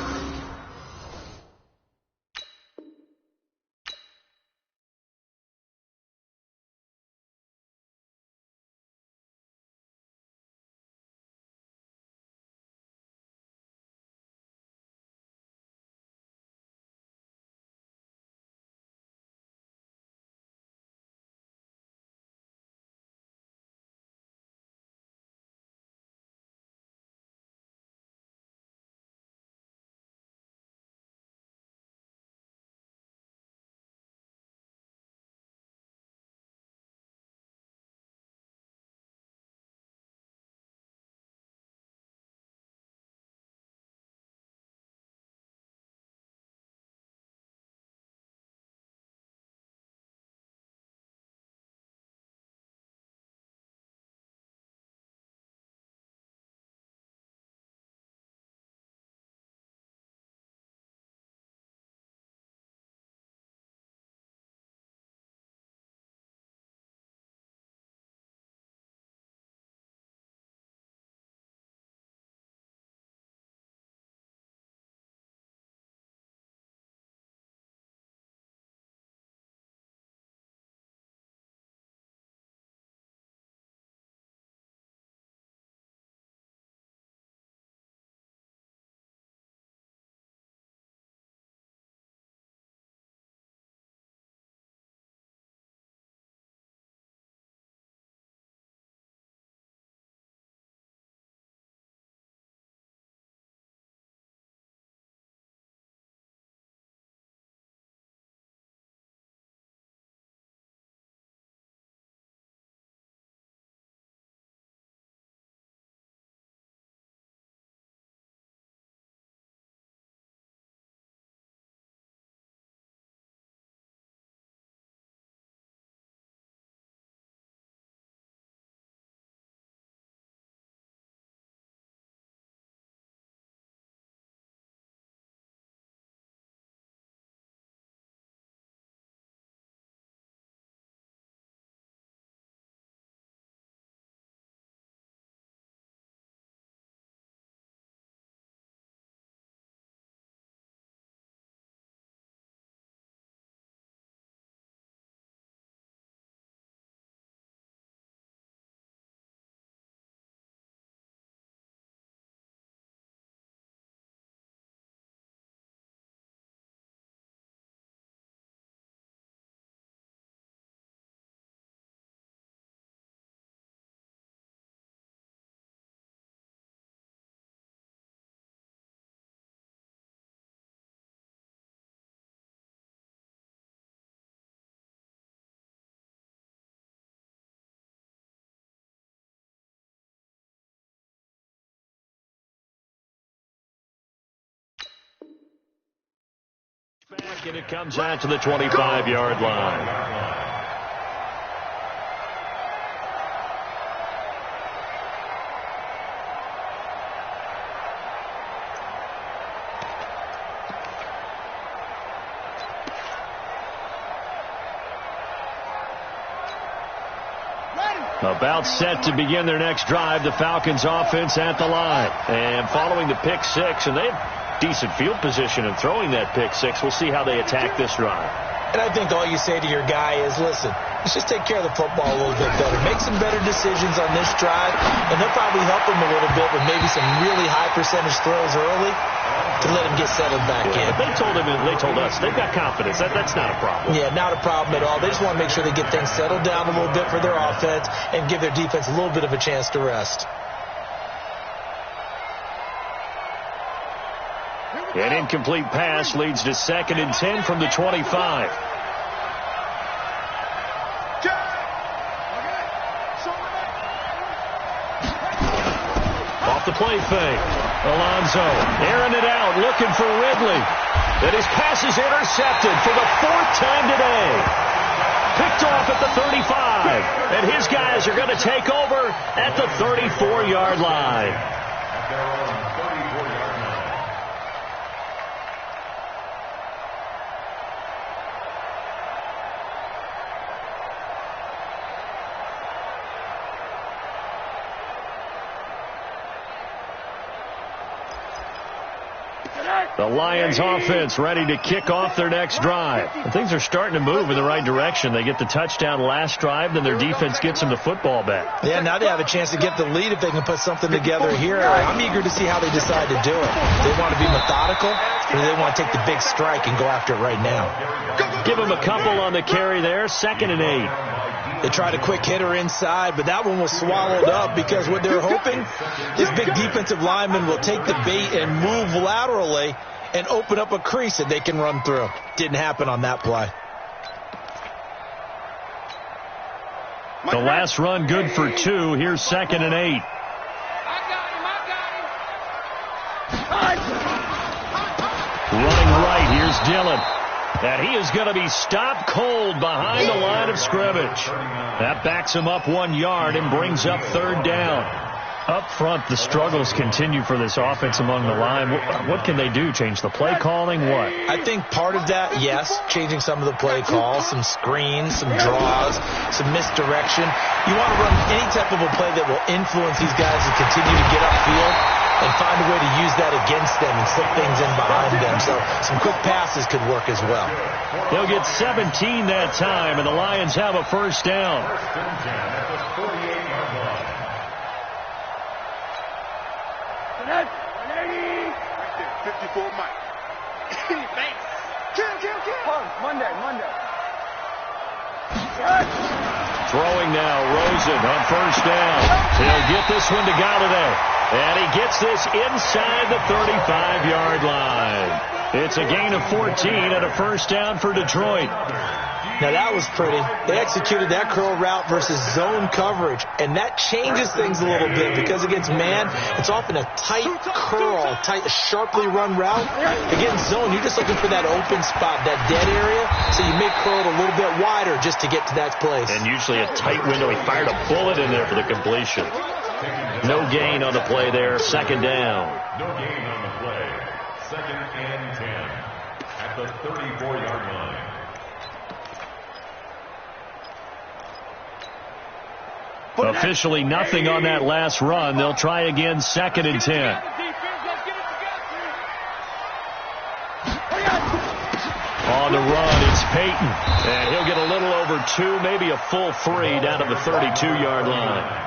Speaker 1: Back, and it comes out to the 25-yard line. About set to begin their next drive, the Falcons offense at the line. And following the pick six, and they have decent field position in throwing that pick six. We'll see how they attack this drive.
Speaker 3: And I think all you say to your guy is, listen, let's just take care of the football a little bit better. Make some better decisions on this drive, and they'll probably help him a little bit with maybe some really high percentage throws early to let him get settled back in.
Speaker 1: They told him, and they told us, they've got confidence. That's not a problem.
Speaker 3: Yeah, not a problem at all. They just want to make sure they get things settled down a little bit for their offense and give their defense a little bit of a chance to rest.
Speaker 1: An incomplete pass leads to 2nd and 10 from the 25. Off the play fake. Alonso airing it out, looking for Ridley. And his pass is intercepted for the 4th time today. Picked off at the 35. And his guys are going to take over at the 34-yard line.
Speaker 4: At their own 34-yard line.
Speaker 1: The Lions offense ready to kick off their next drive. And things are starting to move in the right direction. They get the touchdown last drive, then their defense gets them the football back.
Speaker 3: Yeah, now they have a chance to get the lead if they can put something together here. I'm eager to see how they decide to do it. They want to be methodical, or they want to take the big strike and go after it right now.
Speaker 1: Give them a couple on the carry there, 2nd and 8.
Speaker 3: They tried a quick hitter inside, but that one was swallowed up because what they're hoping, this big defensive lineman will take the bait and move laterally and open up a crease that they can run through. Didn't happen on that play.
Speaker 1: The last run good for 2. Here's 2nd and 8. Running right, here's Dillon. And he is going to be stopped cold behind the line of scrimmage. That backs him up 1 yard and brings up 3rd down. Up front, the struggles continue for this offense among the line. What can they do? Change the play calling? What?
Speaker 3: I think part of that, yes, changing some of the play calls, some screens, some draws, some misdirection. You want to run any type of a play that will influence these guys to continue to get upfield and find a way to use that against them and slip things in behind them. So some quick passes could work as well.
Speaker 1: They'll get 17 that time, and the Lions have a 1st down.
Speaker 4: 1st and 10 at the 48-yard line.
Speaker 2: 54 Mike. Thanks. Kill. Monday.
Speaker 1: Throwing now, Rosen on 1st down. He'll get this one to Galladay. And he gets this inside the 35-yard line. It's a gain of 14 and a 1st down for Detroit.
Speaker 3: Now that was pretty. They executed that curl route versus zone coverage, and that changes things a little bit because against man, it's often a tight curl, sharply run route. Against zone, you're just looking for that open spot, that dead area, so you may curl it a little bit wider just to get to that place.
Speaker 1: And usually a tight window. He fired a bullet in there for the completion. No gain on the play there, 2nd down.
Speaker 4: No gain on the play. 2nd and 10 at the 34-yard line.
Speaker 1: Officially nothing on that last run. They'll try again, 2nd and 10. On the run, it's Peyton. And he'll get a little over 2, maybe a full 3 down to the 32-yard line.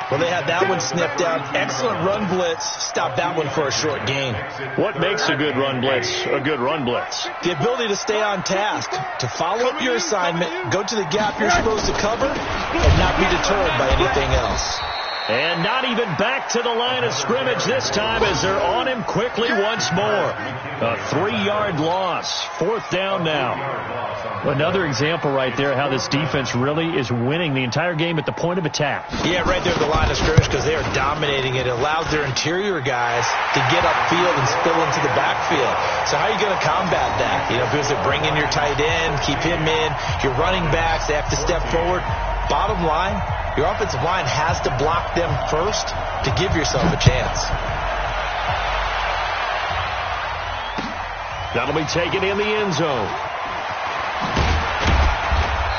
Speaker 3: Well, they had that one sniffed out. Excellent run blitz. Stop that one for a short gain.
Speaker 1: What makes a good run blitz a good run blitz?
Speaker 3: The ability to stay on task, to follow up your assignment, go to the gap you're supposed to cover, and not be deterred by anything else.
Speaker 1: And not even back to the line of scrimmage this time as they're on him quickly once more. A 3-yard loss. 4th down now. Another example right there how this defense really is winning the entire game at the point of attack.
Speaker 3: Yeah, right there at the line of scrimmage because they are dominating it. It allows their interior guys to get upfield and spill into the backfield. So how are you going to combat that? You know, because they bring in your tight end, keep him in, your running backs, they have to step forward. Bottom line, your offensive line has to block them first to give yourself a chance.
Speaker 1: That'll be taken in the end zone.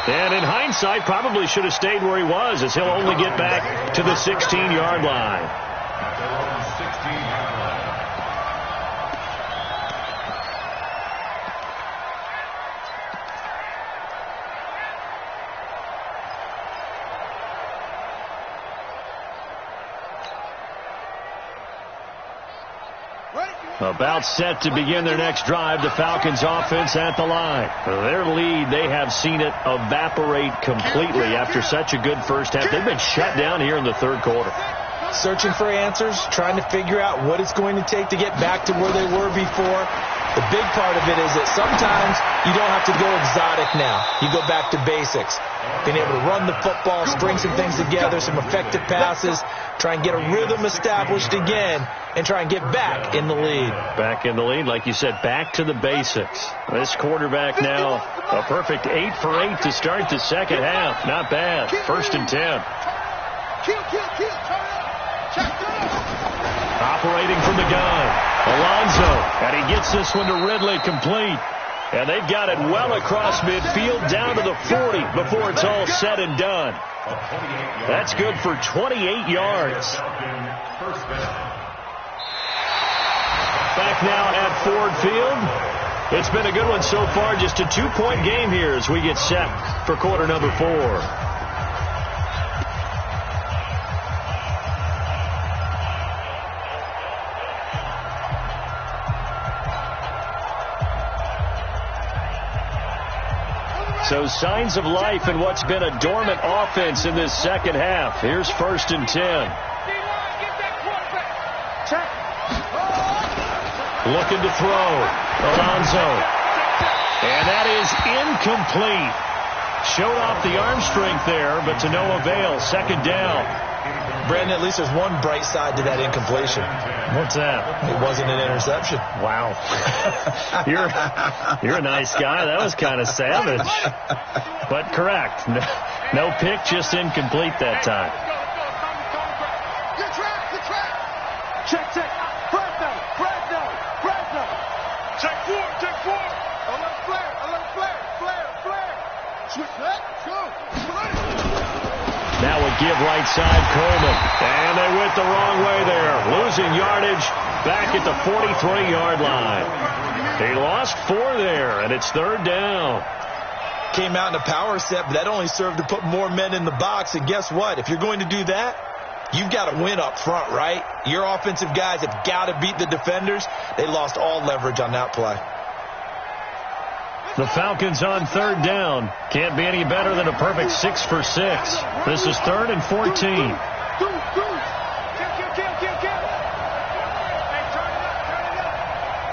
Speaker 1: And in hindsight, probably should have stayed where he was as he'll only get back to the 16-yard line. About set to begin their next drive, the Falcons offense at the line. Their lead, they have seen it evaporate completely after such a good first half. They've been shut down here in the third quarter.
Speaker 3: Searching for answers, trying to figure out what it's going to take to get back to where they were before. The big part of it is that sometimes you don't have to go exotic now. You go back to basics. Being able to run the football, string some things together, some effective passes, try and get a rhythm established again, and try and get back in the lead.
Speaker 1: Back in the lead, like you said, back to the basics. This quarterback now, a perfect 8 for 8 to start the second half. Not bad. 1st and 10. Operating from the gun, Alonso, and he gets this one to Ridley complete. And they've got it well across midfield down to the 40 before it's all said and done. That's good for 28 yards. Back now at Ford Field. It's been a good one so far. Just a 2-point game here as we get set for quarter number 4. So signs of life in what's been a dormant offense in this second half. Here's 1st and 10. Looking to throw. Alonso. And that is incomplete. Showed off the arm strength there, but to no avail. 2nd down.
Speaker 3: Brandon, at least there's one bright side to that incompletion.
Speaker 1: What's that?
Speaker 3: It wasn't an interception.
Speaker 1: Wow. You're a nice guy. That was kind of savage. But correct. No pick, just incomplete that time.
Speaker 2: Good track. Check. Fresno. Check 4. Alert flare. Switch that. Go.
Speaker 1: Now a give right side, Coleman. And they went the wrong way there. Losing yardage back at the 43-yard line. He lost 4 there, and it's 3rd down.
Speaker 3: Came out in a power set, but that only served to put more men in the box. And guess what? If you're going to do that, you've got to win up front, right? Your offensive guys have got to beat the defenders. They lost all leverage on that play.
Speaker 1: The Falcons on 3rd down. Can't be any better than a perfect 6 for 6. This is 3rd and 14.
Speaker 2: Kill.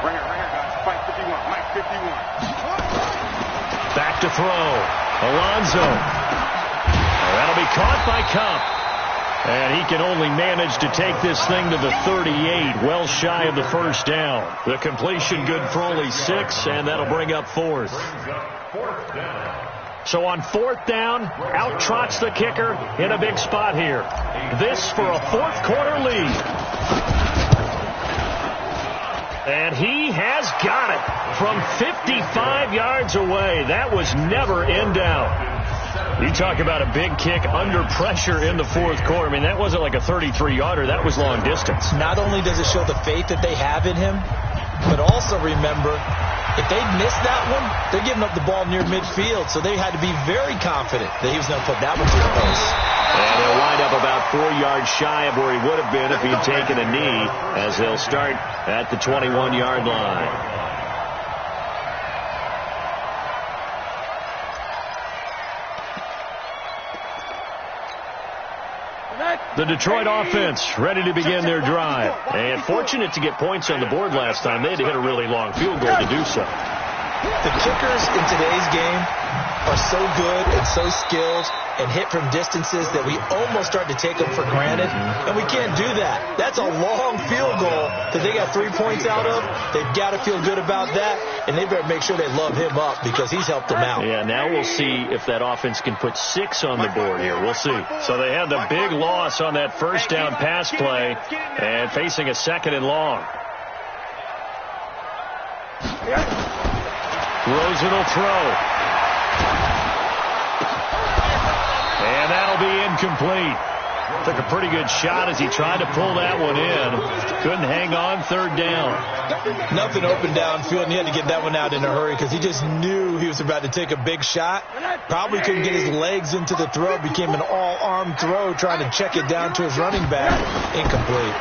Speaker 2: Right here, guys. Fight 51. Mike 51.
Speaker 1: Back to throw. Alonso. That'll be caught by Cup. And he can only manage to take this thing to the 38, well shy of the 1st down. The completion good for only 6, and that'll bring up 4th. So on 4th down, out trots the kicker in a big spot here. This for a 4th quarter lead. And he has got it from 55 yards away. That was never in doubt. You talk about a big kick under pressure in the 4th quarter. I mean, that wasn't like a 33-yarder. That was long distance.
Speaker 3: Not only does it show the faith that they have in him, but also remember, if they'd missed that one, they're giving up the ball near midfield. So they had to be very confident that he was going to put that one to the post.
Speaker 1: And he'll wind up about 4 yards shy of where he would have been if he'd taken a knee, as they'll start at the 21-yard line. The Detroit offense ready to begin their drive. And fortunate to get points on the board last time. They had to hit a really long field goal to do so.
Speaker 3: The kickers in today's game are so good and so skilled and hit from distances that we almost start to take them for granted, and we can't do that. That's a long field goal that they got 3 points out of. They've got to feel good about that, and they better make sure they love him up because he's helped them out.
Speaker 1: Yeah, now we'll see if that offense can put 6 on the board here. We'll see. So they had the big loss on that first down pass play and facing a second and long. Rosen will throw. And that'll be incomplete. Took a pretty good shot as he tried to pull that one in. Couldn't hang on third down.
Speaker 3: Nothing open downfield, and he had to get that one out in a hurry because he just knew he was about to take a big shot. Probably couldn't get his legs into the throw. Became an all-arm throw trying to check it down to his running back. Incomplete.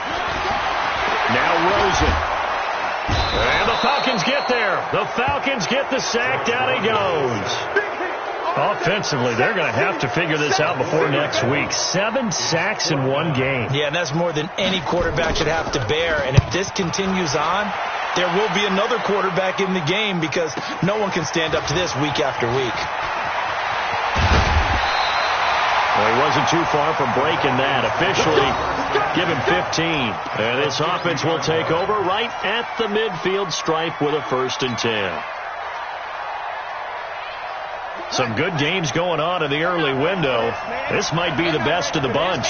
Speaker 1: Now Rosen. And the Falcons get there. The Falcons get the sack. Down he goes. Offensively, they're going to have to figure this out before next week. 7 sacks in one game.
Speaker 3: Yeah, and that's more than any quarterback should have to bear. And if this continues on, there will be another quarterback in the game because no one can stand up to this week after week.
Speaker 1: Well, he wasn't too far from breaking that. Officially, give him 15. And this offense will take over right at the midfield stripe with a 1st and 10. Some good games going on in the early window. This might be the best of the bunch.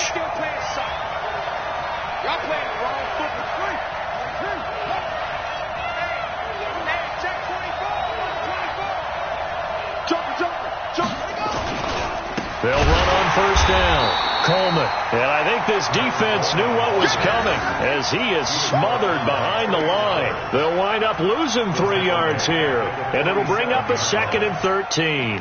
Speaker 1: They'll run on 1st down. Coleman. And I think this defense knew what was coming as he is smothered behind the line. They'll wind up losing 3 yards here. And it'll bring up a 2nd and 13.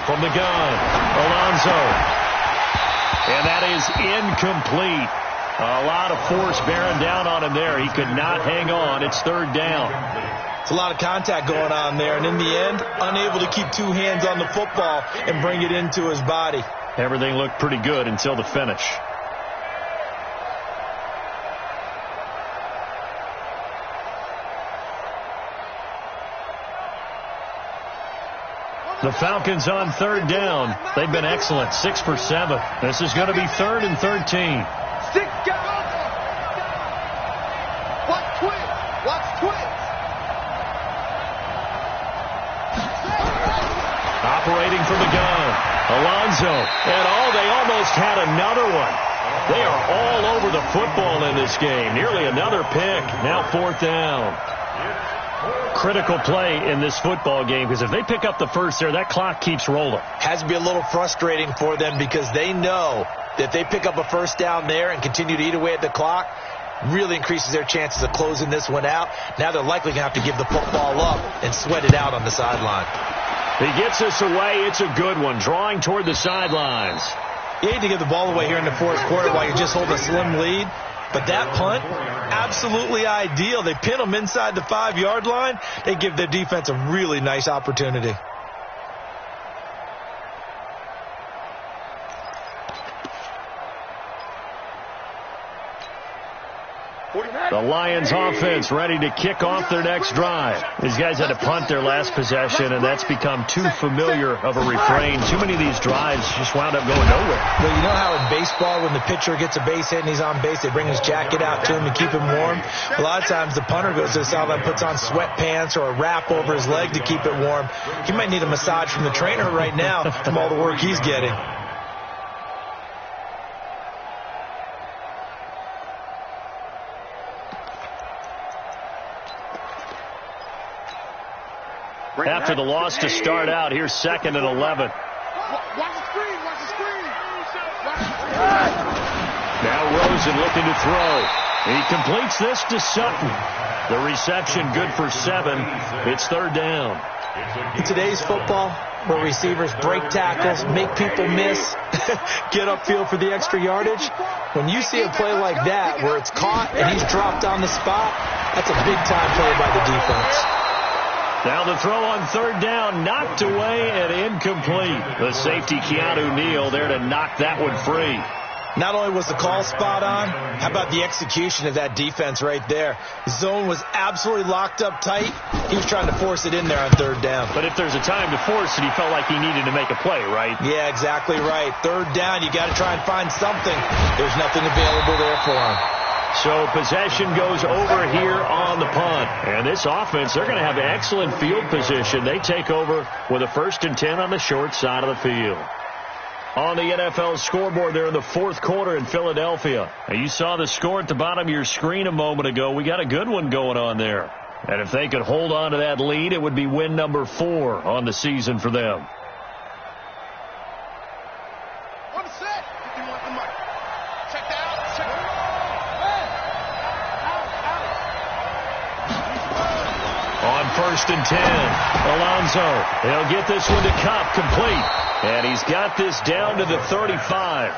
Speaker 1: From the gun, Alonso. And that is incomplete. A lot of force bearing down on him there. He could not hang on. It's 3rd down.
Speaker 3: It's a lot of contact going on there. And in the end, unable to keep 2 hands on the football and bring it into his body.
Speaker 1: Everything looked pretty good until the finish. The Falcons on 3rd down. They've been excellent. 6 for 7. This is going to be 3rd and 13.
Speaker 2: Stick guys. Watch twins. Watch twins.
Speaker 1: Operating from the gun. Alonso. And they almost had another one. They are all over the football in this game. Nearly another pick. Now 4th down. Critical play in this football game because if they pick up the first there, that clock keeps rolling.
Speaker 3: Has to be a little frustrating for them because they know that if they pick up a 1st down there and continue to eat away at the clock, really increases their chances of closing this one out. Now they're likely going to have to give the football up and sweat it out on the sideline.
Speaker 1: He gets this away. It's a good one, drawing toward the sidelines.
Speaker 3: You hate to give the ball away here in the 4th quarter while you just hold a slim lead. But that punt, absolutely ideal. They pin them inside the 5-yard line. They give their defense a really nice opportunity.
Speaker 1: The Lions offense ready to kick off their next drive. These guys had to punt their last possession, and that's become too familiar of a refrain. Too many of these drives just wound up going nowhere.
Speaker 3: Well, you know how in baseball when the pitcher gets a base hit and he's on base, they bring his jacket out to him to keep him warm? A lot of times the punter goes to the sideline, puts on sweatpants or a wrap over his leg to keep it warm. He might need a massage from the trainer right now from all the work he's getting.
Speaker 1: After the loss to start out, here's 2nd and 11.
Speaker 2: Watch the screen. Watch the screen.
Speaker 1: Now Rosen looking to throw. He completes this to Sutton. The reception good for 7. It's third down.
Speaker 3: In today's football, where receivers break tackles, make people miss, get upfield for the extra yardage, when you see a play like that where it's caught and he's dropped on the spot, that's a big-time play by the defense.
Speaker 1: Now the throw on third down, knocked away and incomplete. The safety, Keanu Neal, there to knock that one free.
Speaker 3: Not only was the call spot on, how about the execution of that defense right there? The zone was absolutely locked up tight. He was trying to force it in there on third down.
Speaker 1: But if there's a time to force it, he felt like he needed to make a play, right?
Speaker 3: Yeah, exactly right. Third down, you got to try and find something. There's nothing available there for him.
Speaker 1: So possession goes over here on the punt. And this offense, they're going to have excellent field position. They take over with a 1st and 10 on the short side of the field. On the NFL scoreboard there in the fourth quarter in Philadelphia. Now, you saw the score at the bottom of your screen a moment ago. We got a good one going on there. And if they could hold on to that lead, it would be win number 4 on the season for them. On 1st and 10, Alonso. He'll get this one to Cobb, complete. And he's got this down to the 35.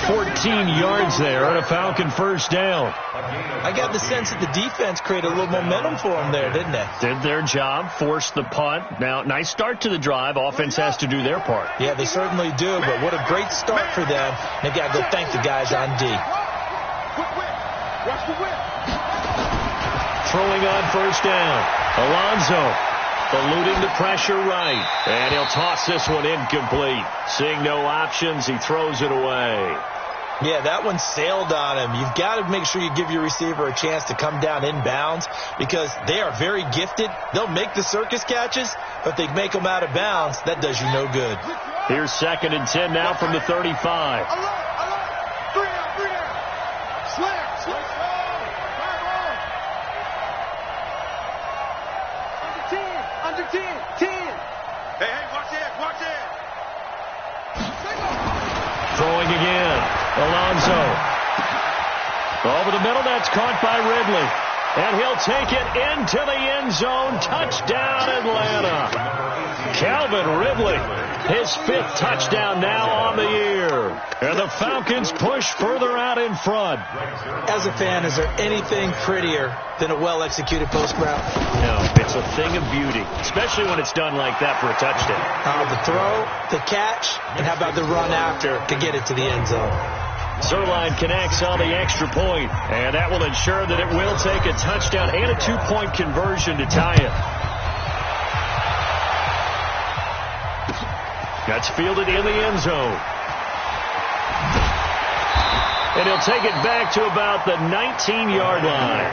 Speaker 1: 14 yards there on a Falcon first down.
Speaker 3: I got the sense that the defense created a little momentum for him there, didn't they?
Speaker 1: Did their job, forced the punt. Now, nice start to the drive. Offense has to do their part.
Speaker 3: Yeah, they certainly do, but what a great start for them. They got to go thank the guys on D.
Speaker 1: Throwing on first down. Alonso eluding the pressure right. And he'll toss this one incomplete. Seeing no options, he throws it away.
Speaker 3: Yeah, that one sailed on him. You've got to make sure you give your receiver a chance to come down inbounds because they are very gifted. They'll make the circus catches, but they make them out of bounds. That does you no good.
Speaker 1: Here's 2nd and 10 now from the 35. Throwing again. Alonso. Over the middle, that's caught by Ridley. And he'll take it into the end zone. Touchdown, Atlanta. Calvin Ridley, his 5th touchdown now on the year. And the Falcons push further out in front.
Speaker 3: As a fan, is there anything prettier than a well-executed post route?
Speaker 1: No, it's a thing of beauty, especially when it's done like that for a touchdown.
Speaker 3: The throw, the catch, and how about the run after to get it to the end zone?
Speaker 1: Zerline connects on the extra point, and that will ensure that it will take a touchdown and a 2-point conversion to tie it. That's fielded in the end zone. And he'll take it back to about the 19-yard line.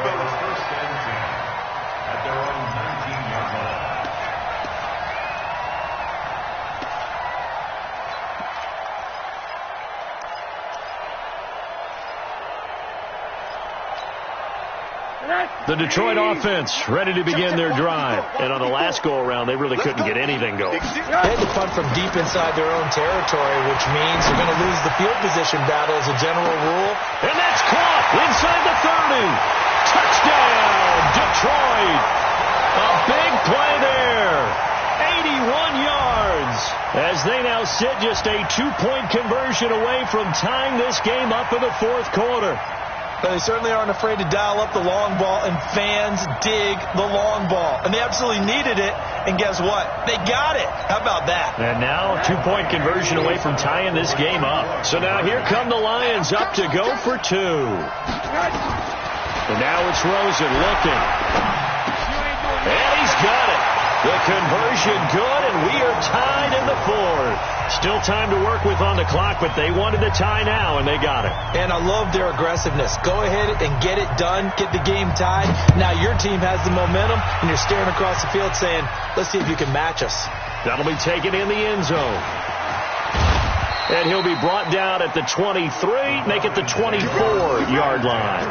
Speaker 1: The Detroit offense ready to begin their drive. And on the last go-around, they really couldn't get anything going.
Speaker 3: They had to punt from deep inside their own territory, which means they're going to lose the field position battle as a general rule.
Speaker 1: And that's caught inside the 30. Touchdown, Detroit. A big play there. 81 yards. As they now sit just a 2-point conversion away from tying this game up in the fourth quarter.
Speaker 3: But they certainly aren't afraid to dial up the long ball, and fans dig the long ball. And they absolutely needed it, and guess what? They got it. How about that?
Speaker 1: And now 2-point conversion away from tying this game up. So now here come the Lions up to go for 2. And now it's Rosen looking. And he's got it. The conversion good, and we are tied in the fourth. Still time to work with on the clock, but they wanted to tie now, and they got it.
Speaker 3: And I love their aggressiveness. Go ahead and get it done. Get the game tied. Now your team has the momentum, and you're staring across the field saying, let's see if you can match us.
Speaker 1: That'll be taken in the end zone. And he'll be brought down at the 23, make it the 24-yard line.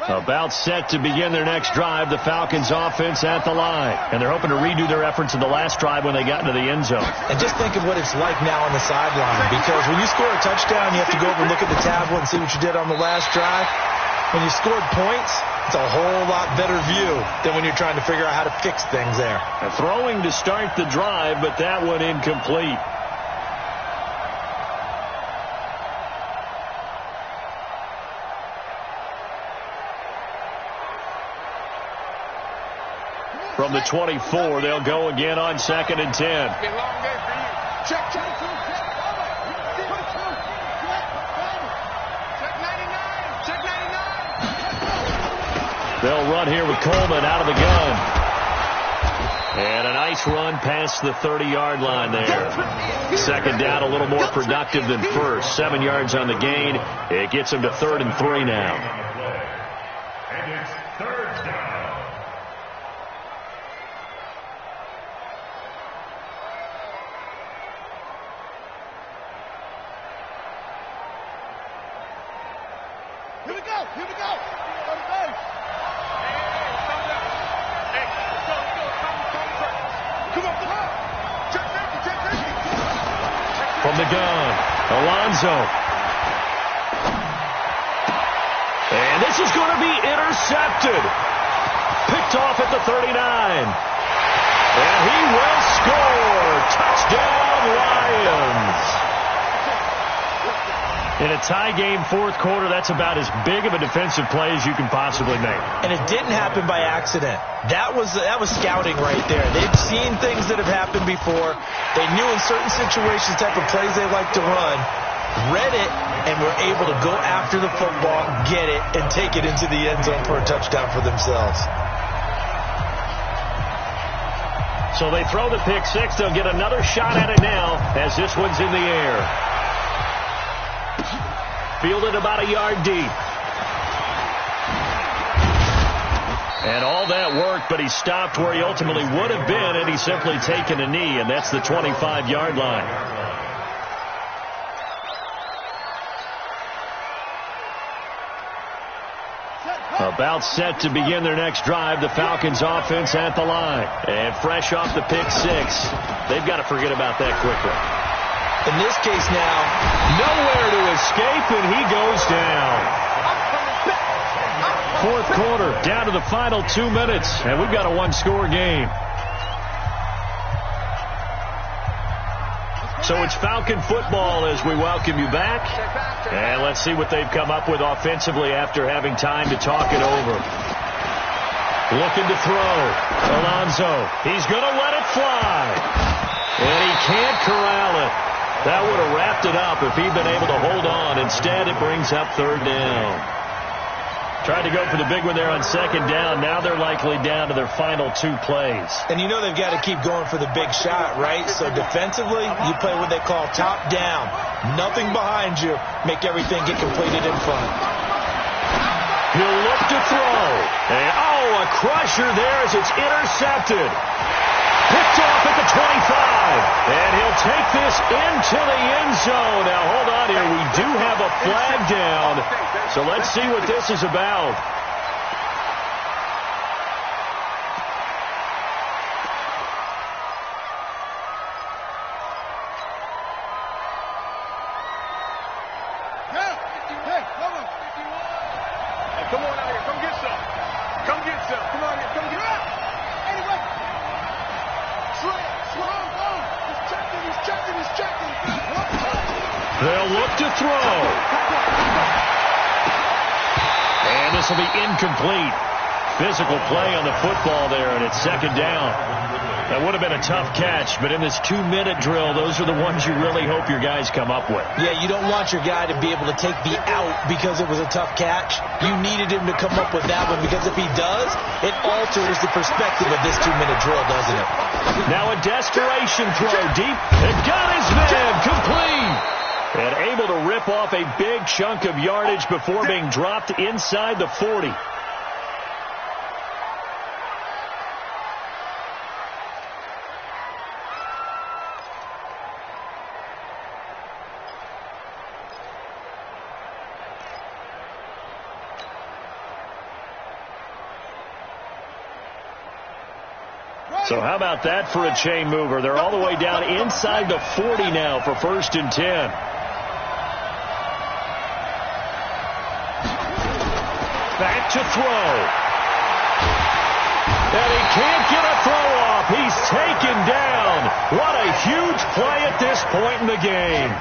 Speaker 1: About set to begin their next drive, the Falcons offense at the line. And they're hoping to redo their efforts in the last drive when they got into the end zone.
Speaker 3: And just think of what it's like now on the sideline, because when you score a touchdown, you have to go over and look at the tablet and see what you did on the last drive. When you scored points, it's a whole lot better view than when you're trying to figure out how to fix things there.
Speaker 1: Throwing to start the drive, but that one incomplete. From the 24, they'll go again on 2nd and 10.
Speaker 2: Check, check.
Speaker 1: They'll run here with Coleman out of the gun. And a nice run past the 30-yard line there. Second down, a little more productive than first. 7 yards on the gain. It gets them to 3rd and 3 now.
Speaker 4: And it's 3rd down.
Speaker 2: Here we go. Here we go. On the base. Come on. Check safety.
Speaker 1: From the gun, Alonso. And this is going to be intercepted. Picked off at the 39. And he will score. Touchdown, Lions. In a tie game, 4th quarter, that's about as big of a defensive play as you can possibly make.
Speaker 3: And it didn't happen by accident. That was scouting right there. They've seen things that have happened before. They knew in certain situations the type of plays they like to run, read it, and were able to go after the football, get it, and take it into the end zone for a touchdown for themselves.
Speaker 1: So they throw the pick six. They'll get another shot at it now as this one's in the air. Fielded about a yard deep. And all that worked, but he stopped where he ultimately would have been, and he's simply taken a knee, and that's the 25-yard line. About set to begin their next drive, the Falcons offense at the line. And fresh off the pick six, they've got to forget about that quickly.
Speaker 3: In this case now,
Speaker 1: nowhere to escape, and he goes down. 4th quarter, down to the final 2 minutes, and we've got a one-score game. So it's Falcon football as we welcome you back. And let's see what they've come up with offensively after having time to talk it over. Looking to throw. Alonso. He's going to let it fly. And he can't corral it. That would have wrapped it up if he'd been able to hold on. Instead, it brings up 3rd down. Tried to go for the big one there on 2nd down. Now they're likely down to their final 2 plays.
Speaker 3: And you know they've got to keep going for the big shot, right? So defensively, you play what they call top down. Nothing behind you. Make everything get completed in front.
Speaker 1: He'll look to throw. And, a crusher there as it's intercepted. Picked off at the 25. And he'll take this into the end zone. Now, hold on here. We do have a flag down. So let's see what this is about.
Speaker 2: Hey, come on. Hey, come on out here. Come get some. Come get some. Come on here. Come get some. Anyway. Slow. He's checking.
Speaker 1: They'll look to throw. And this will be incomplete. Physical play on the football there, and it's 2nd down. That would have been a tough catch, but in this 2-minute drill, those are the ones you really hope your guys come up with.
Speaker 3: Yeah, you don't want your guy to be able to take the out because it was a tough catch. You needed him to come up with that one, because if he does, it alters the perspective of this 2-minute drill, doesn't it?
Speaker 1: Now a desperation throw deep, and got his man complete. And able to rip off a big chunk of yardage before being dropped inside the 40. So how about that for a chain mover? They're all the way down inside the 40 now for 1st and 10. Back to throw. And he can't get a throw off. He's taken down. What a huge play at this point in the game.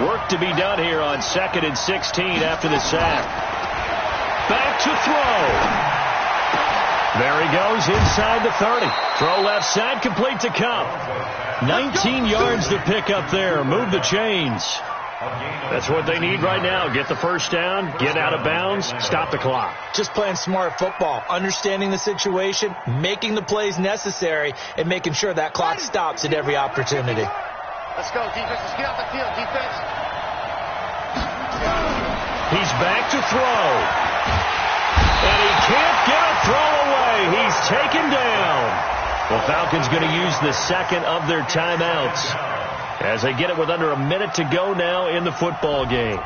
Speaker 1: Work to be done here on 2nd and 16 after the sack. Back to throw. There he goes inside the 30. Throw left side, complete to Cup. 19 yards to pick up there. Move the chains. That's what they need right now. Get the first down, get out of bounds, stop the clock.
Speaker 3: Just playing smart football, understanding the situation, making the plays necessary, and making sure that clock stops at every opportunity.
Speaker 2: Let's go, defense. Let's get off the field, defense.
Speaker 1: He's back to throw. And he can't get a throw away. He's taken down. The Falcons going to use the second of their timeouts as they get it with under a minute to go now in the football game.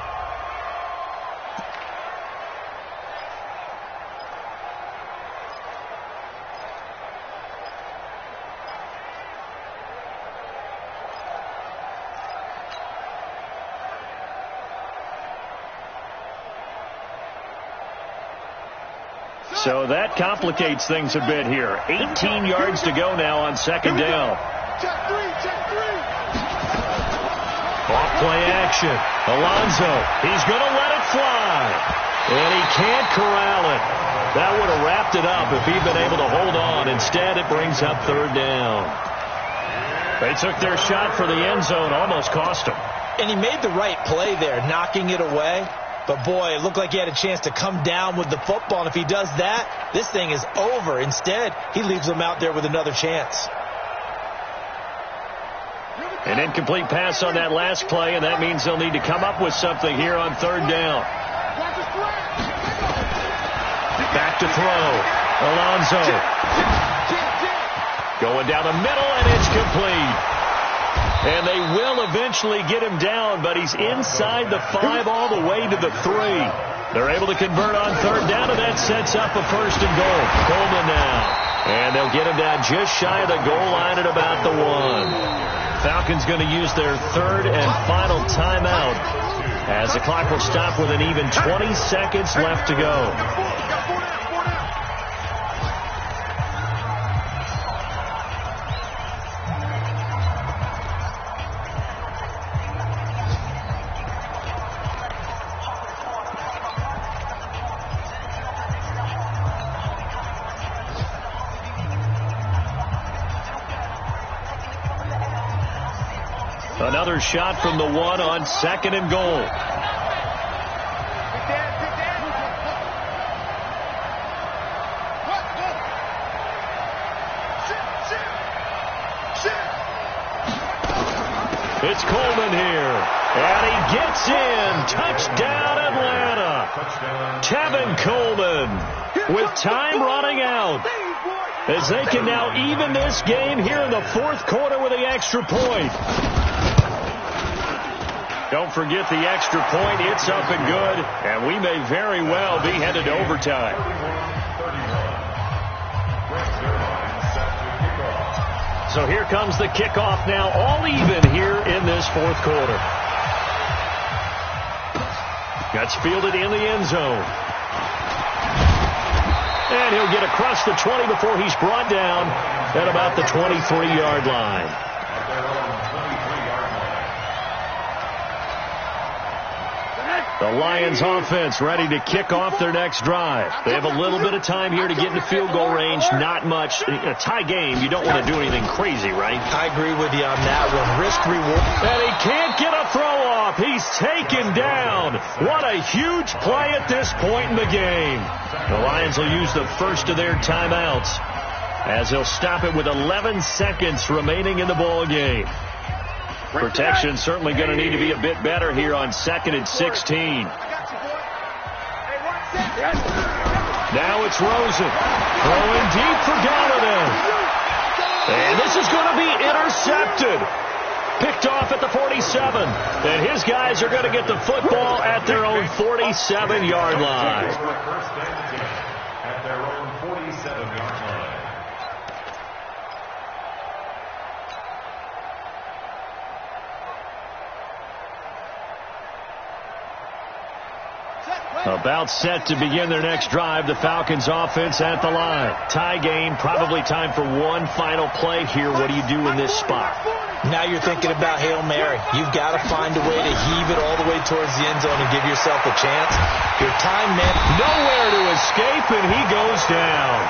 Speaker 1: So that complicates things a bit here. 18 yards to go now on 2nd down.
Speaker 2: Check three.
Speaker 1: Off play action. Alonso, he's going to let it fly. And he can't corral it. That would have wrapped it up if he'd been able to hold on. Instead, it brings up 3rd down. They took their shot for the end zone, almost cost him.
Speaker 3: And he made the right play there, knocking it away. But, boy, it looked like he had a chance to come down with the football. And if he does that, this thing is over. Instead, he leaves him out there with another chance.
Speaker 1: An incomplete pass on that last play, and that means they'll need to come up with something here on 3rd down. Back to throw. Alonso. Going down the middle, and it's complete. And they will eventually get him down, but he's inside the 5 all the way to the 3. They're able to convert on 3rd down, and that sets up a 1st and goal. Coleman now. And they'll get him down just shy of the goal line at about the 1. Falcons going to use their 3rd and final timeout as the clock will stop with an even 20 seconds left to go. Another shot from the 1 on 2nd and goal. It's Coleman here. And he gets in. Touchdown, Atlanta. Tevin Coleman with time running out, as they can now even this game here in the 4th quarter with the extra point. Don't forget the extra point. It's up and good, and we may very well be headed to overtime. So here comes the kickoff now, all even here in this 4th quarter. That's fielded in the end zone. And he'll get across the 20 before he's brought down at about the 23-yard line. The Lions offense ready to kick off their next drive. They have a little bit of time here to get into field goal range. Not much. In a tie game, you don't want to do anything crazy, right?
Speaker 3: I agree with you on that one. Risk reward.
Speaker 1: And he can't get a throw off. He's taken down. What a huge play at this point in the game. The Lions will use the first of their timeouts as they'll stop it with 11 seconds remaining in the ball game. Protection certainly going to need to be a bit better here on 2nd and 16. Now it's Rosen throwing deep for Galladay. And this is going to be intercepted. Picked off at the 47. And his guys are going to get the football at their own 47-yard line. About set to begin their next drive. The Falcons offense at the line. Tie game. Probably time for one final play here. What do you do in this spot?
Speaker 3: Now you're thinking about Hail Mary. You've got to find a way to heave it all the way towards the end zone and give yourself a chance. Your time meant
Speaker 1: nowhere to escape, and he goes down.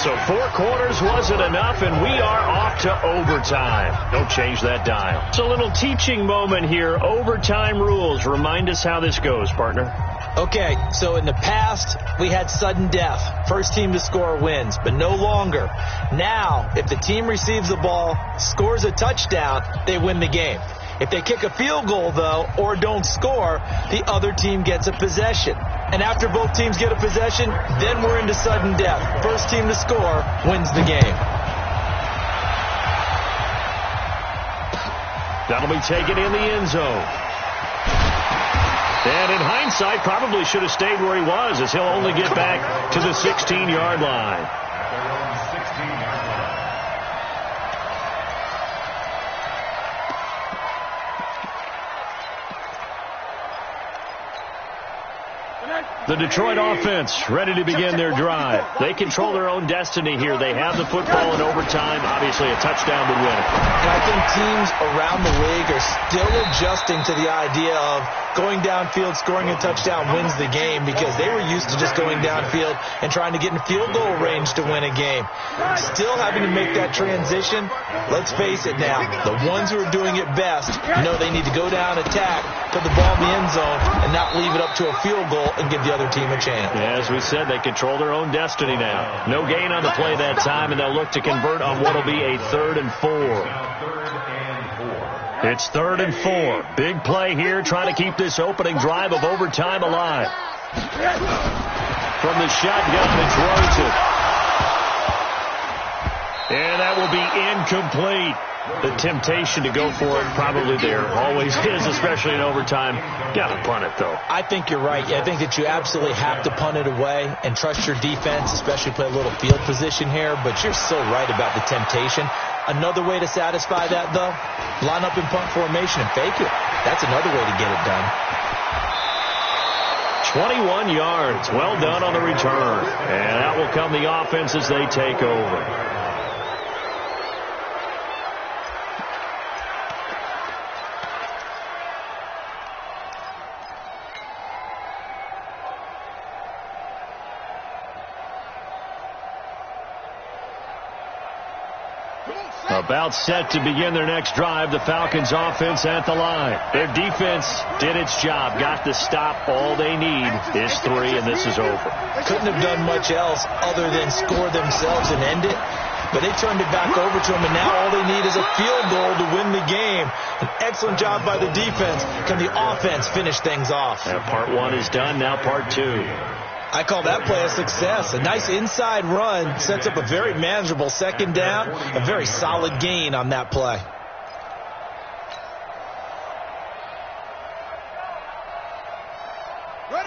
Speaker 1: So 4 quarters wasn't enough, and we are off to overtime. Don't change that dial. It's a little teaching moment here. Overtime rules. Remind us how this goes, partner.
Speaker 3: Okay, so in the past, we had sudden death. First team to score wins, but no longer. Now, if the team receives the ball, scores a touchdown, they win the game. If they kick a field goal, though, or don't score, the other team gets a possession. And after both teams get a possession, then we're into sudden death. First team to score wins the game.
Speaker 1: That'll be taken in the end zone. And in hindsight, probably should have stayed where he was, as he'll only get back to the 16-yard line. The Detroit offense ready to begin their drive. They control their own destiny here. They have the football in overtime. Obviously, a touchdown to win it.
Speaker 3: And I think teams around the league are still adjusting to the idea of going downfield, scoring a touchdown wins the game, because they were used to just going downfield and trying to get in field goal range to win a game. Still having to make that transition. Let's face it now, the ones who are doing it best know they need to go down, attack, put the ball in the end zone, and not leave it up to a field goal and give the other team a chance.
Speaker 1: Yeah, as we said, they control their own destiny now. No gain on the play that time, and they'll look to convert on what will be a 3rd and 4. It's 3rd and 4. Big play here, trying to keep this opening drive of overtime alive. From the shotgun, it throws it. And that will be incomplete. The temptation to go for it probably there. Always is, especially in overtime. Got to punt it, though.
Speaker 3: I think you're right. I think that you absolutely have to punt it away and trust your defense, especially play a little field position here. But you're so right about the temptation. Another way to satisfy that, though, line up in punt formation and fake it. That's another way to get it done.
Speaker 1: 21 yards. Well done on the return. And that will come the offense as they take over. About set to begin their next drive. The Falcons offense at the line. Their defense did its job. Got the stop. All they need is 3, and this is over.
Speaker 3: Couldn't have done much else other than score themselves and end it. But they turned it back over to them, and now all they need is a field goal to win the game. An excellent job by the defense. Can the offense finish things off?
Speaker 1: And part 1 is done. Now part 2.
Speaker 3: I call that play a success. A nice inside run sets up a very manageable 2nd down. A very solid gain on that play.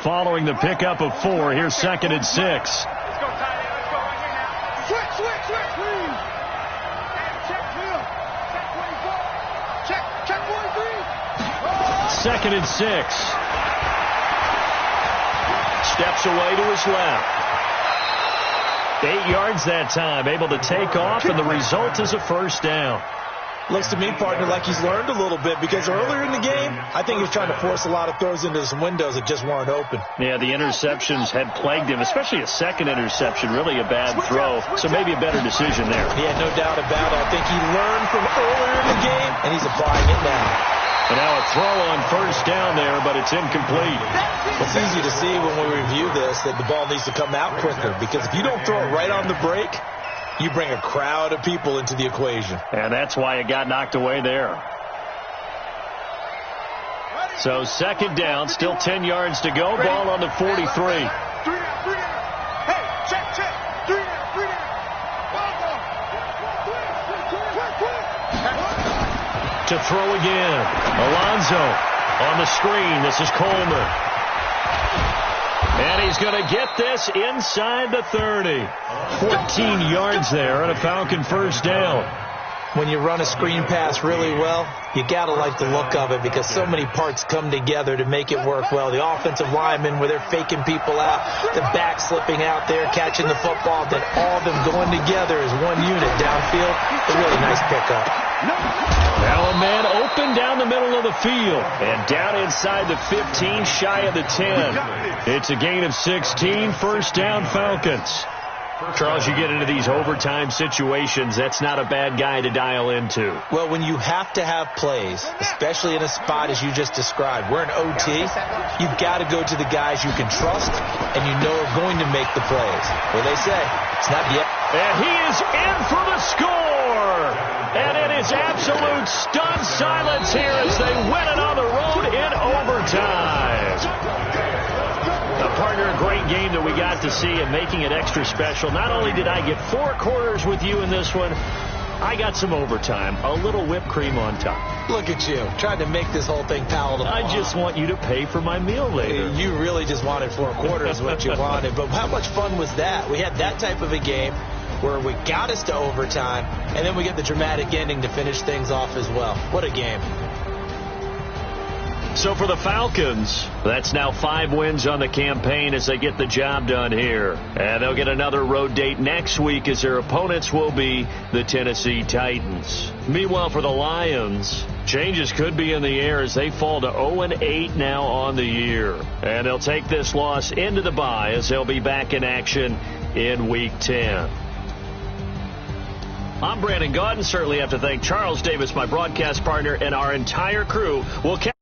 Speaker 1: Following the pickup of 4, here's 2nd and 6.
Speaker 2: Let's go, tight end. Let's go right here now. Switch, please. Check Phil. Check 24. Check 43.
Speaker 1: 2nd and 6. Steps away to his left. 8 yards that time. Able to take off, and the result is a 1st down.
Speaker 3: Looks to me, partner, like he's learned a little bit, because earlier in the game, I think he was trying to force a lot of throws into some windows that just weren't open.
Speaker 1: Yeah, the interceptions had plagued him, especially a 2nd interception, really a bad throw, so maybe a better decision there.
Speaker 3: Yeah, no doubt about it. I think he learned from earlier in the game, and he's applying it now.
Speaker 1: And now a throw on 1st down there, but it's incomplete.
Speaker 3: It's easy to see when we review this that the ball needs to come out quicker, because if you don't throw it right on the break, you bring a crowd of people into the equation.
Speaker 1: And that's why it got knocked away there. So 2nd down, still 10 yards to go. Ball on the 43.
Speaker 2: 3 down. Hey, check. 3 down.
Speaker 1: To throw again. Alonso on the screen. This is Coleman. And he's going to get this inside the 30. 14 yards there and a Falcon 1st down.
Speaker 3: When you run a screen pass really well, you got to like the look of it because so many parts come together to make it work well. The offensive linemen, where they're faking people out, the back slipping out there, catching the football, then all of them going together as one unit downfield. A really nice pickup.
Speaker 1: Now a man open down the middle of the field and down inside the 15, shy of the 10. It's a gain of 16, first down Falcons. Charles, you get into these overtime situations, that's not a bad guy to dial into.
Speaker 3: Well, when you have to have plays, especially in a spot as you just described, we're in OT, you've got to go to the guys you can trust and you know are going to make the plays. Well, they say, it's not yet.
Speaker 1: And he is in for the score! And it is absolute stunned silence here as they win it on the road in overtime. Partner, a great game that we got to see and making it extra special. Not only did I get 4 quarters with you in this one, I got some overtime, a little whipped cream on top.
Speaker 3: Look at you, trying to make this whole thing palatable.
Speaker 1: I just want you to pay for my meal later.
Speaker 3: You really just wanted 4 quarters what you wanted. But how much fun was that? We had that type of a game where we got us to overtime, and then we get the dramatic ending to finish things off as well. What a game.
Speaker 1: So for the Falcons, that's now 5 wins on the campaign as they get the job done here. And they'll get another road date next week as their opponents will be the Tennessee Titans. Meanwhile, for the Lions, changes could be in the air as they fall to 0-8 now on the year. And they'll take this loss into the bye as they'll be back in action in Week 10. I'm Brandon Gaudin. Certainly have to thank Charles Davis, my broadcast partner, and our entire crew. We'll catch